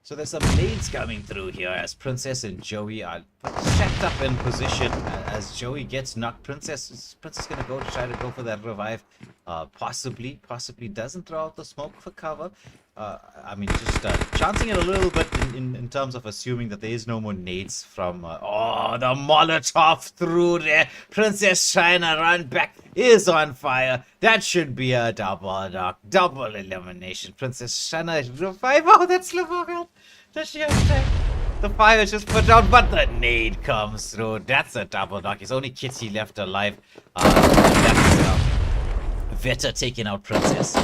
So there's some nades coming through here as Princess and Joey are checked up in position. As Joey gets knocked, Princess is gonna try to go for that revive. Possibly doesn't throw out the smoke for cover. I mean, just chancing it a little bit in terms of assuming that there is no more nades from... oh, the Molotov through there. Princess China run back is on fire. That should be a double elimination. Princess China revive. Oh, that's Levogal. Does she have time? The fire just put out, but the nade comes through. That's a double knock. It's only Kitty left alive. That's Veta taking out Princess.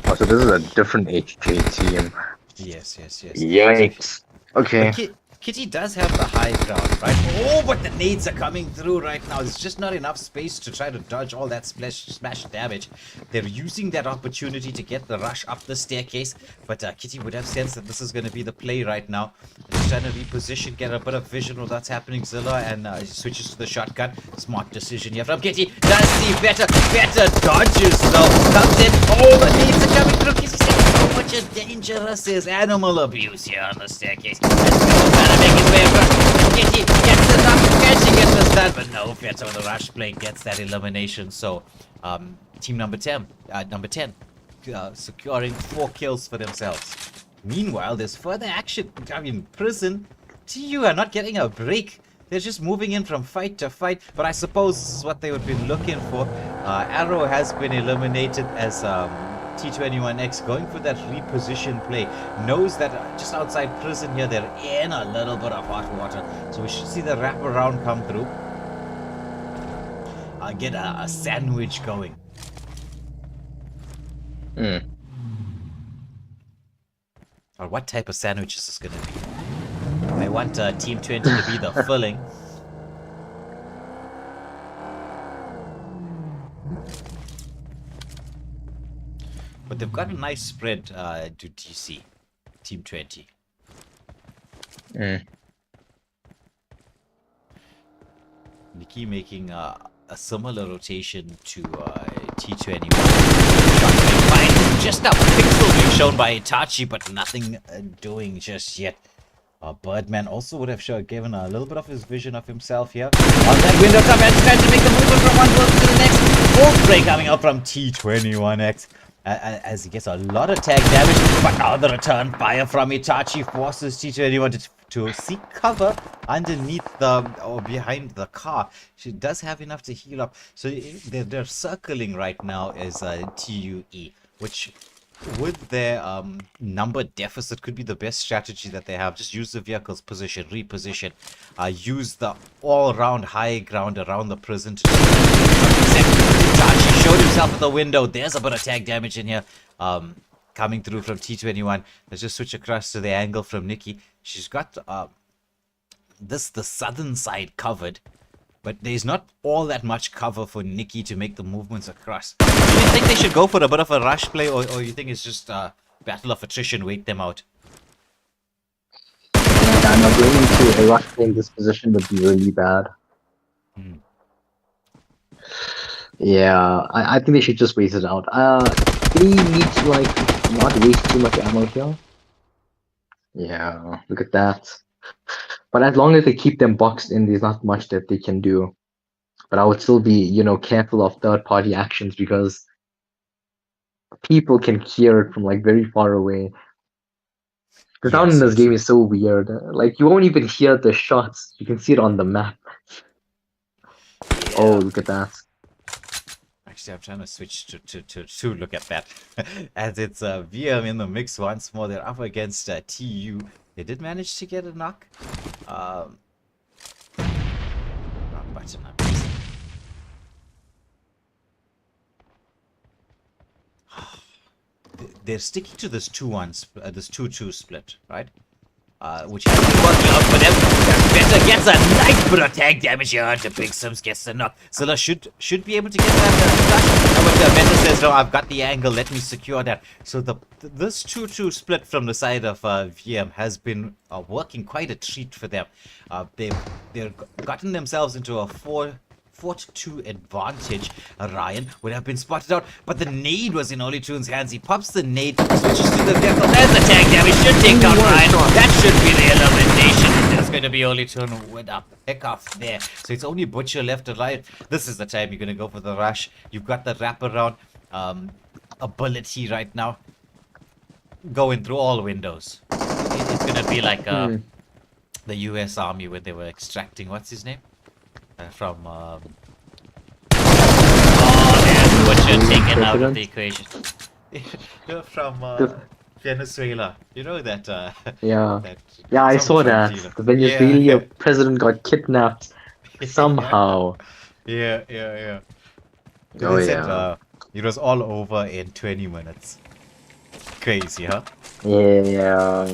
Oh, so this is a different HJ team. Yes. Yikes. Okay. Kitty does have the high ground, right? Oh, but the nades are coming through right now. There's just not enough space to try to dodge all that smash damage. They're using that opportunity to get the rush up the staircase, but Kitty would have sensed that this is going to be the play right now. Just trying to reposition, get a bit of vision of what's happening. Zilla and switches to the shotgun. Smart decision here from Kitty. Does see better dodges though. Comes in. Oh, the nades are coming through. Kitty seeing so much dangerous is animal abuse here on the staircase. Trying to make his way across. Kitty gets enough. Can she get the stun? But no, Veta with the rush play gets that elimination. So, team number 10, securing 4 kills for themselves. Meanwhile, there's further action. I mean, Prison, TU are not getting a break. They're just moving in from fight to fight. But I suppose this is what they would be looking for. Arrow has been eliminated as T21X going for that reposition play. Knows that just outside Prison here, they're in a little bit of hot water. So we should see the wraparound come through. Get a sandwich going. Or what type of sandwich is this going to be? I want Team 20 to be the filling. But they've got a nice spread to DC. Team 20. Nikki making a similar rotation to T21. Just a pixel being shown by Itachi, but nothing doing just yet. Birdman also would have given a little bit of his vision of himself here. On that window top and trying to make the movement from one build to the next. Full spray coming out from T21X. As he gets a lot of tag damage, but now the return fire from Itachi forces T21 to seek cover underneath or behind the car. She does have enough to heal up, so they're circling right now as TUE, which with their number deficit could be the best strategy that they have. Just use the vehicle's position, reposition, use the all-round high ground around the prison to Itachi showed himself at the window. There's a bit of tag damage in here coming through from T21. Let's just switch across to the angle from Nikki. She's got the southern side covered, but there's not all that much cover for Nikki to make the movements across. Do you think they should go for a bit of a rush play, or you think it's just a battle of attrition, wait them out? I'm not going into a rush play in this position would be really bad. Yeah, I think they should just wait it out. They need to not waste too much ammo here. Yeah, look at that. But as long as they keep them boxed in, there's not much that they can do. But I would still be, careful of third-party actions because people can hear it from very far away. The sound in this game is so weird. You won't even hear the shots. You can see it on the map. Yeah. Oh, look at that. Actually, I'm trying to switch to look at that. As it's VM in the mix once more. They're up against TU. They did manage to get a knock. Not button up. They're sticking to this 2-1, this 2-2 split, right? Which has been working out for them. Veta gets a nice bit of tag damage here to Big Sims gets the knock. Zilla should be able to get that flash. But Veta says, no, I've got the angle, let me secure that. So this 2-2 split from the side of VM has been working quite a treat for them. They've gotten themselves into a 4-2 advantage. Ryan would have been spotted out, but the nade was in Olitune's hands. He pops the nade, switches to the vehicle. There's the tag damage. Should take down Ryan. That should be the elimination in this it's going to be only turn with a pick off there. So it's only Butcher left alive. This is the time you're going to go for the rush. You've got the wraparound ability right now. Going through all windows. It's going to be like the US Army when they were extracting, what's his name? From... oh, there's Butcher taken out of the equation. From Venezuela. You know that... Yeah. that Yeah, I some saw drug that. dealer. The Venezuelan president got kidnapped somehow. Yeah. Oh, They said yeah. it was all over in 20 minutes. Crazy, huh? Yeah.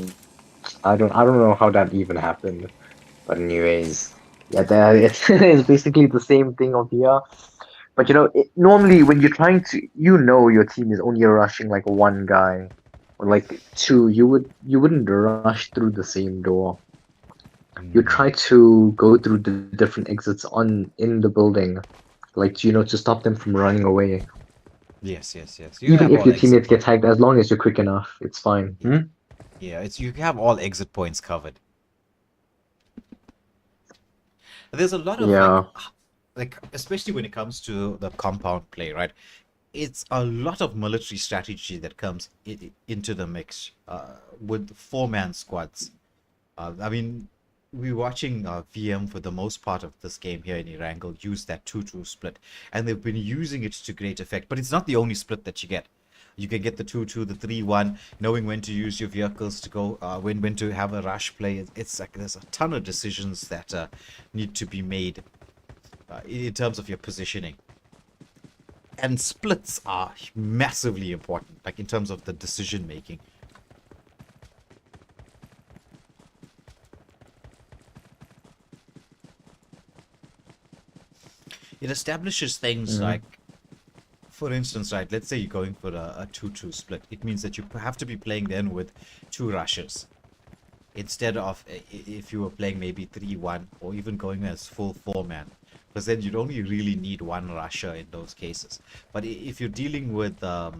I don't know how that even happened. But anyways, yeah, it's basically the same thing of here. But normally when you're trying to, your team is only rushing like one guy or like two. You wouldn't rush through the same door. You try to go through the different exits in the building, like to stop them from running away. Yes. You Even have if all your exit teammates get points. tagged, as long as you're quick enough, it's fine. Yeah, you have all exit points covered. There's a lot of Yeah. like especially when it comes to the compound play, right? It's a lot of military strategy that comes into the mix with four-man squads. I mean, we're watching VM for the most part of this game here in Erangel use that 2-2 split, and they've been using it to great effect. But it's not the only split that you get. You can get the 2-2, the 3-1, knowing when to use your vehicles to go, when to have a rush play. It's like there's a ton of decisions that need to be made in terms of your positioning. And splits are massively important, like in terms of the decision making. It establishes things like, for instance, right, let's say you're going for a 2-2 split. It means that you have to be playing then with two rushes. Instead of if you were playing maybe 3-1 or even going as full four-man. Because then you'd only really need one rusher in those cases. But if you're dealing with a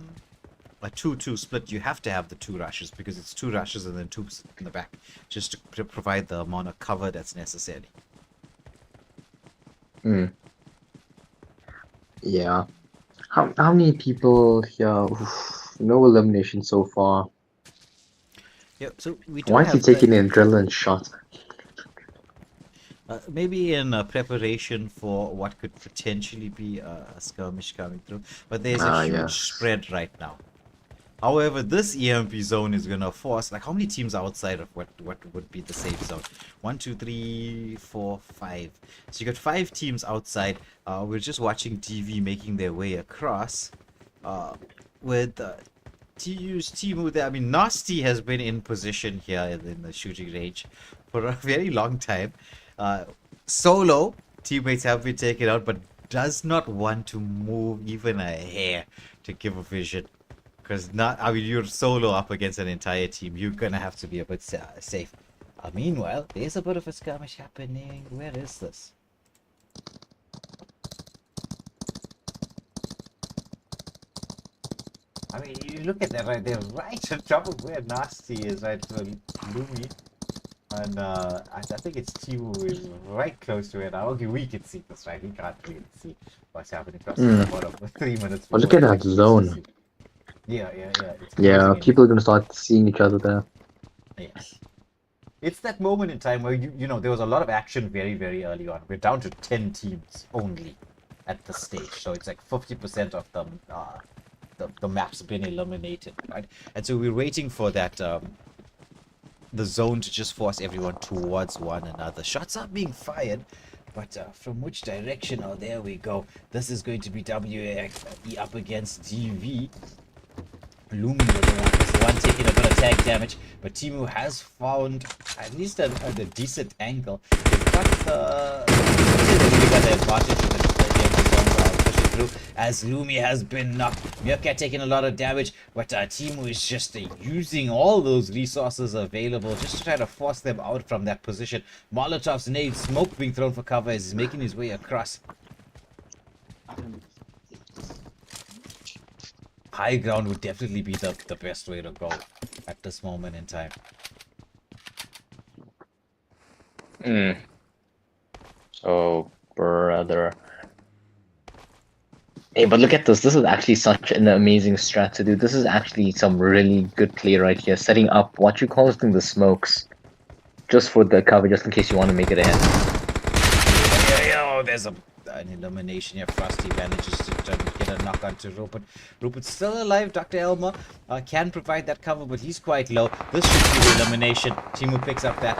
2-2 split, you have to have the two rushes because it's two rushes and then two in the back, just to provide the amount of cover that's necessary. Yeah. How many people here? No elimination so far. Yeah, so we do Why is he have the, taking an adrenaline shot? maybe in preparation for what could potentially be a skirmish coming through, but there's a huge spread right now. However, this EMP zone is gonna force, like, how many teams outside of what would be the safe zone? 1, 2, 3, 4, 5. So you got 5 teams outside. We're just watching TV making their way across with TU's Timu there. I mean, Nasty has been in position here in the shooting range for a very long time. Solo teammates have been taken out, but does not want to move even a hair to give a vision. Because you're solo up against an entire team. You're gonna have to be a bit safe. Meanwhile, there's a bit of a skirmish happening. Where is this? I mean, you look at that right there, right on top of where Nasty is, right? So Lumi. And I think it's Timu who is right close to it. Now, okay, we can see this, right? We can't really see what's happening. Plus, about 3 minutes. Look at that zone. Yeah. Yeah, people are gonna start seeing each other there. Yes. It's that moment in time where you know there was a lot of action very, very early on. We're down to 10 teams only at the stage, so it's like 50% of them the map's been eliminated, right? And so we're waiting for that the zone to just force everyone towards one another. Shots are being fired, but from which direction? Oh, there we go. This is going to be WAXE up against DV. Lumi was the one taking a bit of tag damage, but Timu has found at least a decent angle. They've got the advantage of the pushing through, as Lumi has been knocked. Meerkat taking a lot of damage, but Timu is just using all those resources available just to try to force them out from that position. Molotovs, nades, smoke being thrown for cover as he's making his way across. High ground would definitely be the best way to go at this moment in time. Mm. Oh, brother. Hey, but look at this. This is actually such an amazing strat to do. This is actually some really good play right here. Setting up what you call the smokes. Just for the cover, just in case you want to make it ahead. Oh, there's an elimination here. Frosty manages to get a knock onto Rupert. Rupert's still alive. Dr. Elmer can provide that cover, but he's quite low. This should be the elimination. Timu picks up that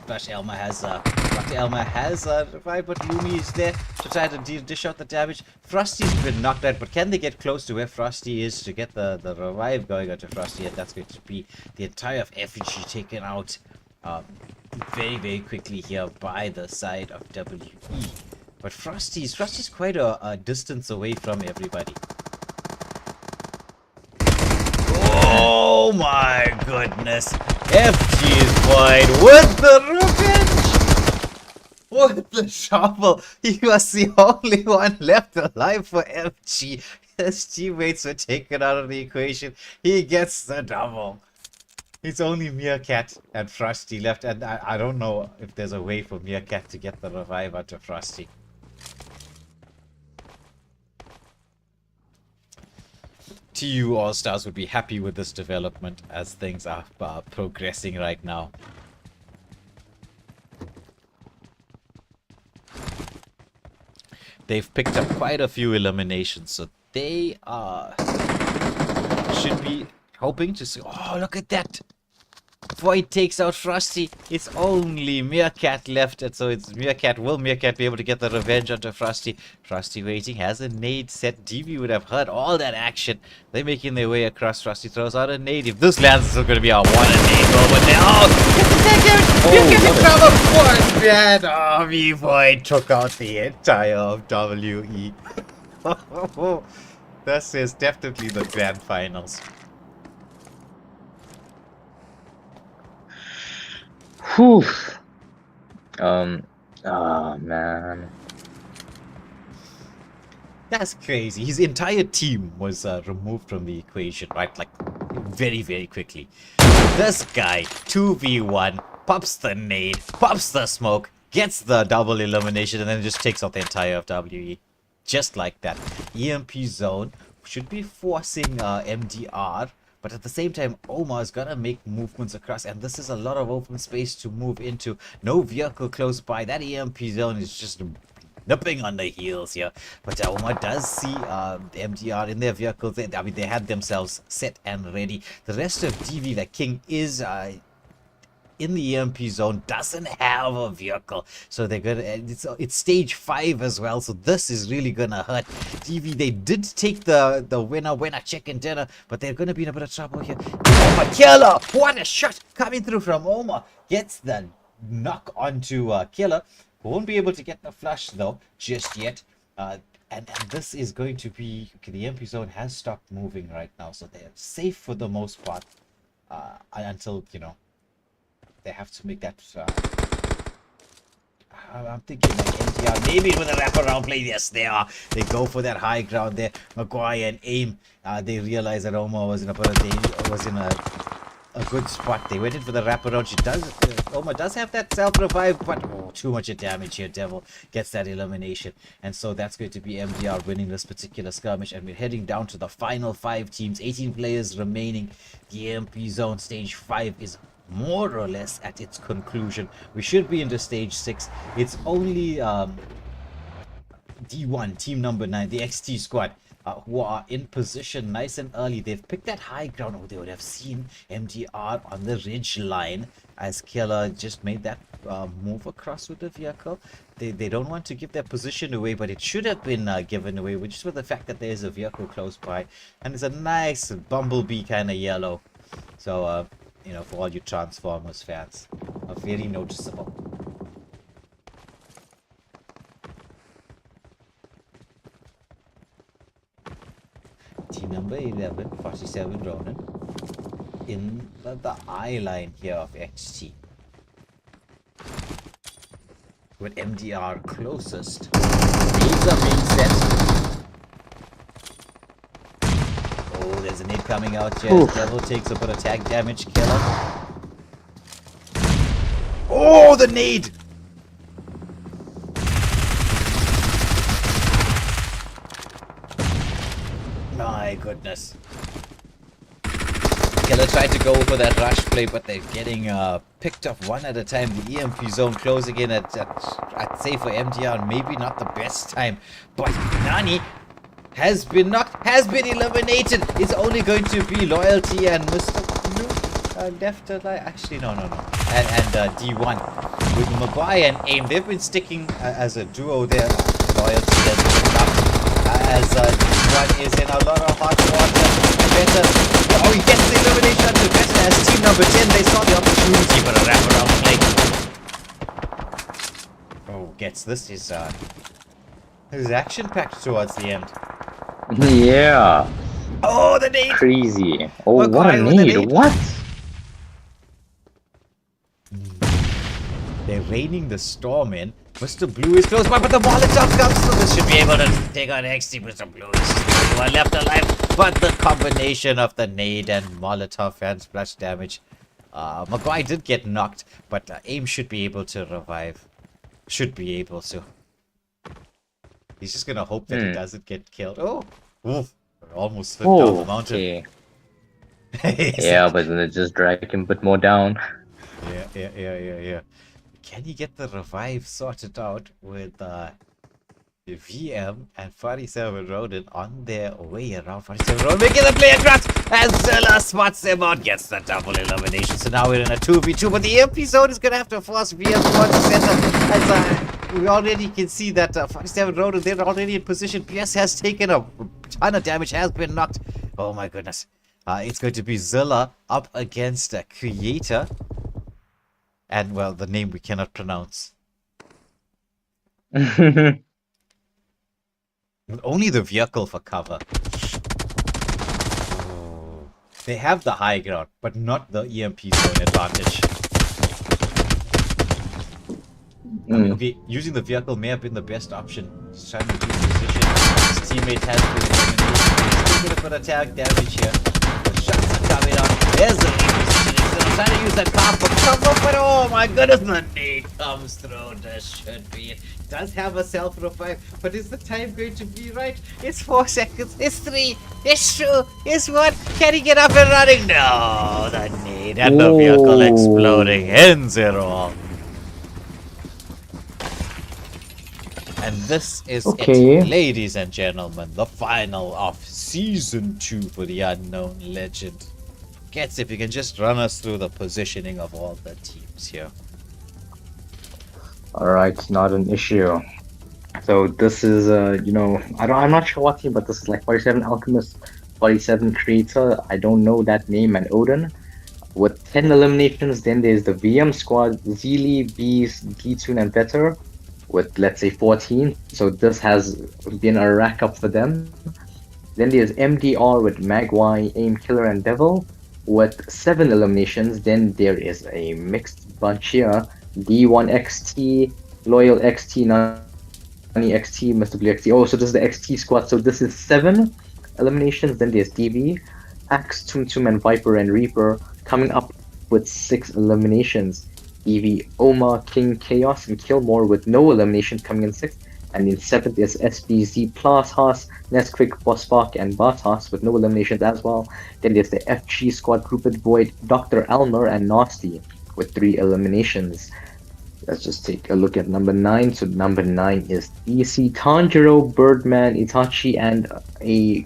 flash. Elmer has Dr. Elmer has revived, but Lumi is there to try to dish out the damage. Frosty's been knocked out, but can they get close to where Frosty is to get the revive going onto Frosty? And that's going to be the entire of Effigy taken out. Very, very quickly here by the side of WE. But Frosty's quite a distance away from everybody. Oh my goodness. FG is wide with the revenge! With the shovel. He was the only one left alive for FG. His teammates were taken out of the equation. He gets the double. It's only Meerkat and Frosty left, and I don't know if there's a way for Meerkat to get the revive onto Frosty. TU All-Stars would be happy with this development as things are progressing right now. They've picked up quite a few eliminations, so they should be hoping to see. Oh, look at that! Void takes out Frosty. It's only Meerkat left, and so it's Meerkat. Will Meerkat be able to get the revenge onto Frosty? Frosty waiting, has a nade set. DV would have heard all that action. They're making their way across. Frosty throws out a nade. If this lands, it's going to be a one-and-nade moment there. Oh, Meerkat in trouble. What bad? Oh, V-Void took out the entire of WE. This is definitely the grand finals. Whew. Oh man. That's crazy. His entire team was removed from the equation, right? Like, very, very quickly. This guy, 2v1, pops the nade, pops the smoke, gets the double elimination, and then just takes out the entire of WE. Just like that. EMP zone should be forcing MDR. But at the same time, Omar's gonna make movements across, and this is a lot of open space to move into. No vehicle close by. That EMP zone is just nipping on the heels here. But Omar does see the MDR in their vehicles. I mean, they had themselves set and ready. The rest of DV, the King, is in the EMP zone, doesn't have a vehicle, so they're gonna. It's stage 5 as well, so this is really gonna hurt DV. They did take the winner chicken dinner, but they're gonna be in a bit of trouble here. Omar Killer, what a shot coming through from Omar, gets the knock onto Killer. Won't be able to get the flush though just yet. And this is going to be okay. The EMP zone has stopped moving right now, so they're safe for the most part until they have to make that. I'm thinking like NTR, maybe with a wraparound play. Yes, they are. They go for that high ground there. Maguire and aim. They realize that Omar was in a good spot. They went in for the wraparound. Omar does have that self revive, but too much damage here. Devil gets that elimination, and so that's going to be MDR winning this particular skirmish. And we're heading down to the final 5 teams. 18 players remaining. The EMP zone stage 5 is more or less at its conclusion. We should be into stage 6. It's only D1, team number 9, the XT squad, who are in position nice and early. They've picked that high ground. Oh, they would have seen MDR on the ridge line as Killer just made that move across with the vehicle. They don't want to give their position away, but it should have been given away, which is for the fact that there's a vehicle close by, and it's a nice bumblebee kind of yellow. So for all you Transformers fans, very noticeable. Team number 11, 47 Ronin, in the eye line here of XT. With MDR closest. Nades are being set. Oh, there's a nade coming out here. Devil takes a bit of tag damage. Killer. Oh, the nade! my goodness. Killer tried to go for that rush play, but they're getting picked off one at a time. The EMP zone closing in at I'd say for MDR, maybe not the best time. But Nani has been knocked, has been eliminated. It's only going to be Loyalty and Mr. Blue left alive. Actually, no. And D1. With Maguire and AIM, they've been sticking as a duo there. Loyalty has been knocked as D1 is in a lot of hot water. Better. Oh, he gets the elimination to Better as team number 10. They saw the opportunity for a wraparound play. Oh, gets this. Is action-packed towards the end. Yeah. Oh, the nade! Crazy. Oh, Maguire what a nade. What? They're raining the storm in. Mr. Blue is close by, but the Molotov comes through. This should be able to take on XT. Mr. Blue is the only one left alive. But the combination of the nade and Molotov and splash damage. Maguire did get knocked, but AIM should be able to revive. Should be able to. He's just gonna hope that he doesn't get killed. Oh! Oof. Almost slipped down the mountain. Okay. Yeah, but then it just dragged him a bit more down. Yeah. Can he get the revive sorted out with the VM and 47 Ronin on their way around? 47 Ronin making the play across, and Zilla spots him out, gets the double elimination. So now we're in a 2v2, but the EMP zone is gonna have to force VM towards the center. As we already can see that 47 Ronin, they're already in position. PS has taken a ton of damage, has been knocked. Oh my goodness. It's going to be Zilla up against Creator. And, well, the name we cannot pronounce. Only the vehicle for cover. Oh. They have the high ground, but not the EMP zone advantage. I mean, okay, using the vehicle may have been the best option. Just trying to keep position. His teammate has been eliminated. He's taking a bit of tag damage here. The shots are coming out. There's the lead position. He's trying to use that car for cover, but oh my goodness, the nade comes through. This should be it. Does have a self-revive, but is the time going to be right? It's 4 seconds. It's 3. It's 2. It's 1. Can he get up and running? No, the nade and the vehicle exploding ends it all. And this is it, ladies and gentlemen, the final of Season 2 for the Unknown Legend. Gets if you can just run us through the positioning of all the teams here. Alright, not an issue. So this is, I'm not sure what team, but this is like 47 Alchemist, 47 Creator, I don't know that name, and Odin. With 10 eliminations, then there's the VM squad, Zeely, Beast, Gitsun, and Better. With, let's say, 14. So this has been a rack up for them. Then there's MDR with Magwai, Aim, Killer, and Devil. With 7 eliminations, then there is a mixed bunch here. D1 XT, Loyal XT, Nani XT, Mr. Blue XT. Oh, so this is the XT squad. So this is 7 eliminations. Then there's DB, Axe, Tum Tum, and Viper and Reaper coming up with 6 eliminations. EV, Oma, King, Chaos, and Killmore with no eliminations coming in 6th. And in 7th is SBZ, Haas, Nesquik, Bossbach, and Bartas with no eliminations as well. Then there's the FG squad group with Void, Dr. Elmer, and Nasty with 3 eliminations. Let's just take a look at number 9. So number 9 is DC, Tanjiro, Birdman, Itachi, and a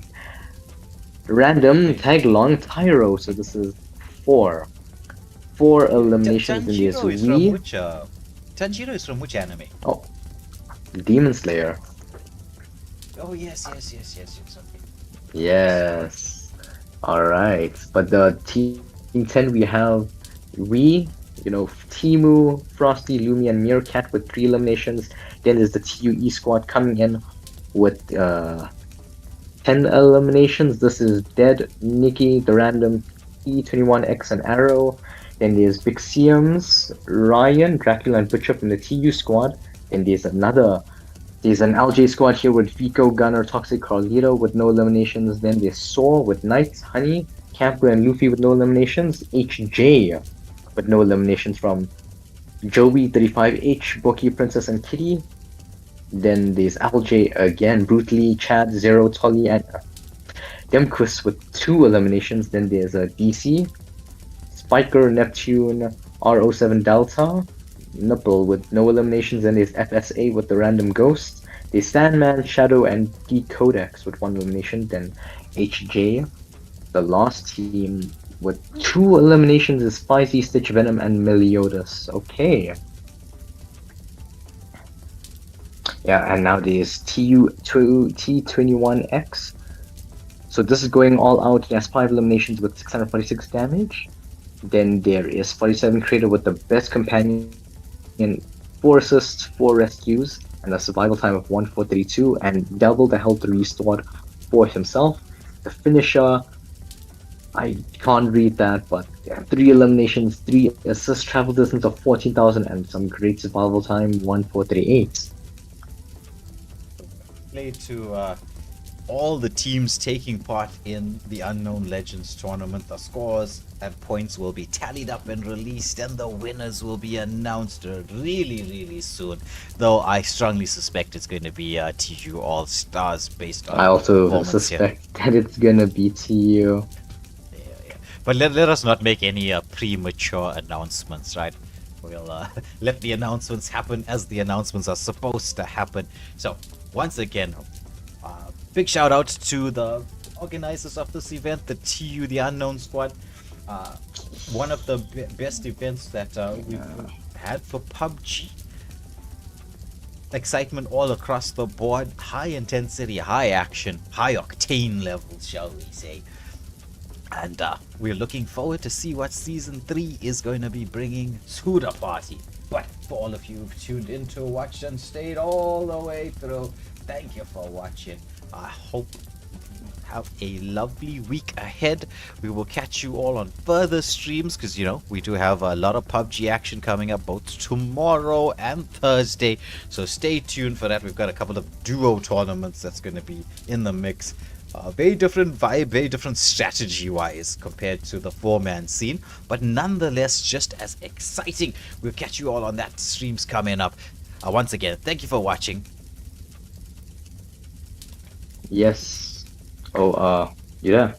random tag-along Tyro. So this is 4 eliminations in this week. Tanjiro is from which anime? Oh, Demon Slayer. Oh yes. Okay. Yes. Alright. But the team 10 we have Timu, Frosty, Lumi, and Meerkat with 3 eliminations. Then there's the TUE squad coming in with 10 eliminations. This is Dead, Nikki, the random E21X, and Arrow. Then there's Vixiums, Ryan, Dracula, and Butcher from the TU squad. Then there's an LJ squad here with Vico, Gunner, Toxic, Carlito with no eliminations. Then there's Saw with Knights, Honey, Camper, and Luffy with no eliminations. HJ with no eliminations from Joey, 35H, Boki, Princess, and Kitty. Then there's LJ again, Brutally, Chad, Zero, Tolly, and Demquist with 2 eliminations. Then there's a DC, Spiker, Neptune, R07 Delta, Nipple with no eliminations. Then there's FSA with the random ghost. There's Sandman, Shadow, and D-Codex with 1 elimination. Then HJ, the last team with 2 eliminations is Spicy, Stitch, Venom, and Meliodas. Okay. Yeah, and now there's T21X. So this is going all out. He has 5 eliminations with 646 damage. Then there is 47 Creator with the best companion, 4 assists, 4 rescues, and a survival time of 1432, and double the health restored for himself. The finisher, I can't read that, but yeah, 3 eliminations, 3 assists, travel distance of 14,000, and some great survival time, 1438. Play to all the teams taking part in the Unknown Legends tournament. The scores and points will be tallied up and released, and the winners will be announced really soon. Though I strongly suspect it's going to be TU All Stars based on I also performance suspect that it's gonna be TU. Yeah. But let us not make any premature announcements, right? We'll let the announcements happen as the announcements are supposed to happen. So once again, big shout out to the organizers of this event, the TU, the Unknown Squad. One of the best events that we've had for PubG. Excitement all across the board, high intensity, high action, high octane levels, shall we say. And we're looking forward to see what Season 3 is going to be bringing to the party. But for all of you who've tuned in to watch and stayed all the way through, thank you for watching. I hope you have a lovely week ahead. We will catch you all on further streams because, you know, we do have a lot of PUBG action coming up both tomorrow and Thursday. So stay tuned for that. We've got a couple of duo tournaments that's going to be in the mix. Very different vibe, very different strategy-wise compared to the 4-man scene, but nonetheless just as exciting. We'll catch you all on that streams coming up. Once again, thank you for watching. Yes. Oh, yeah.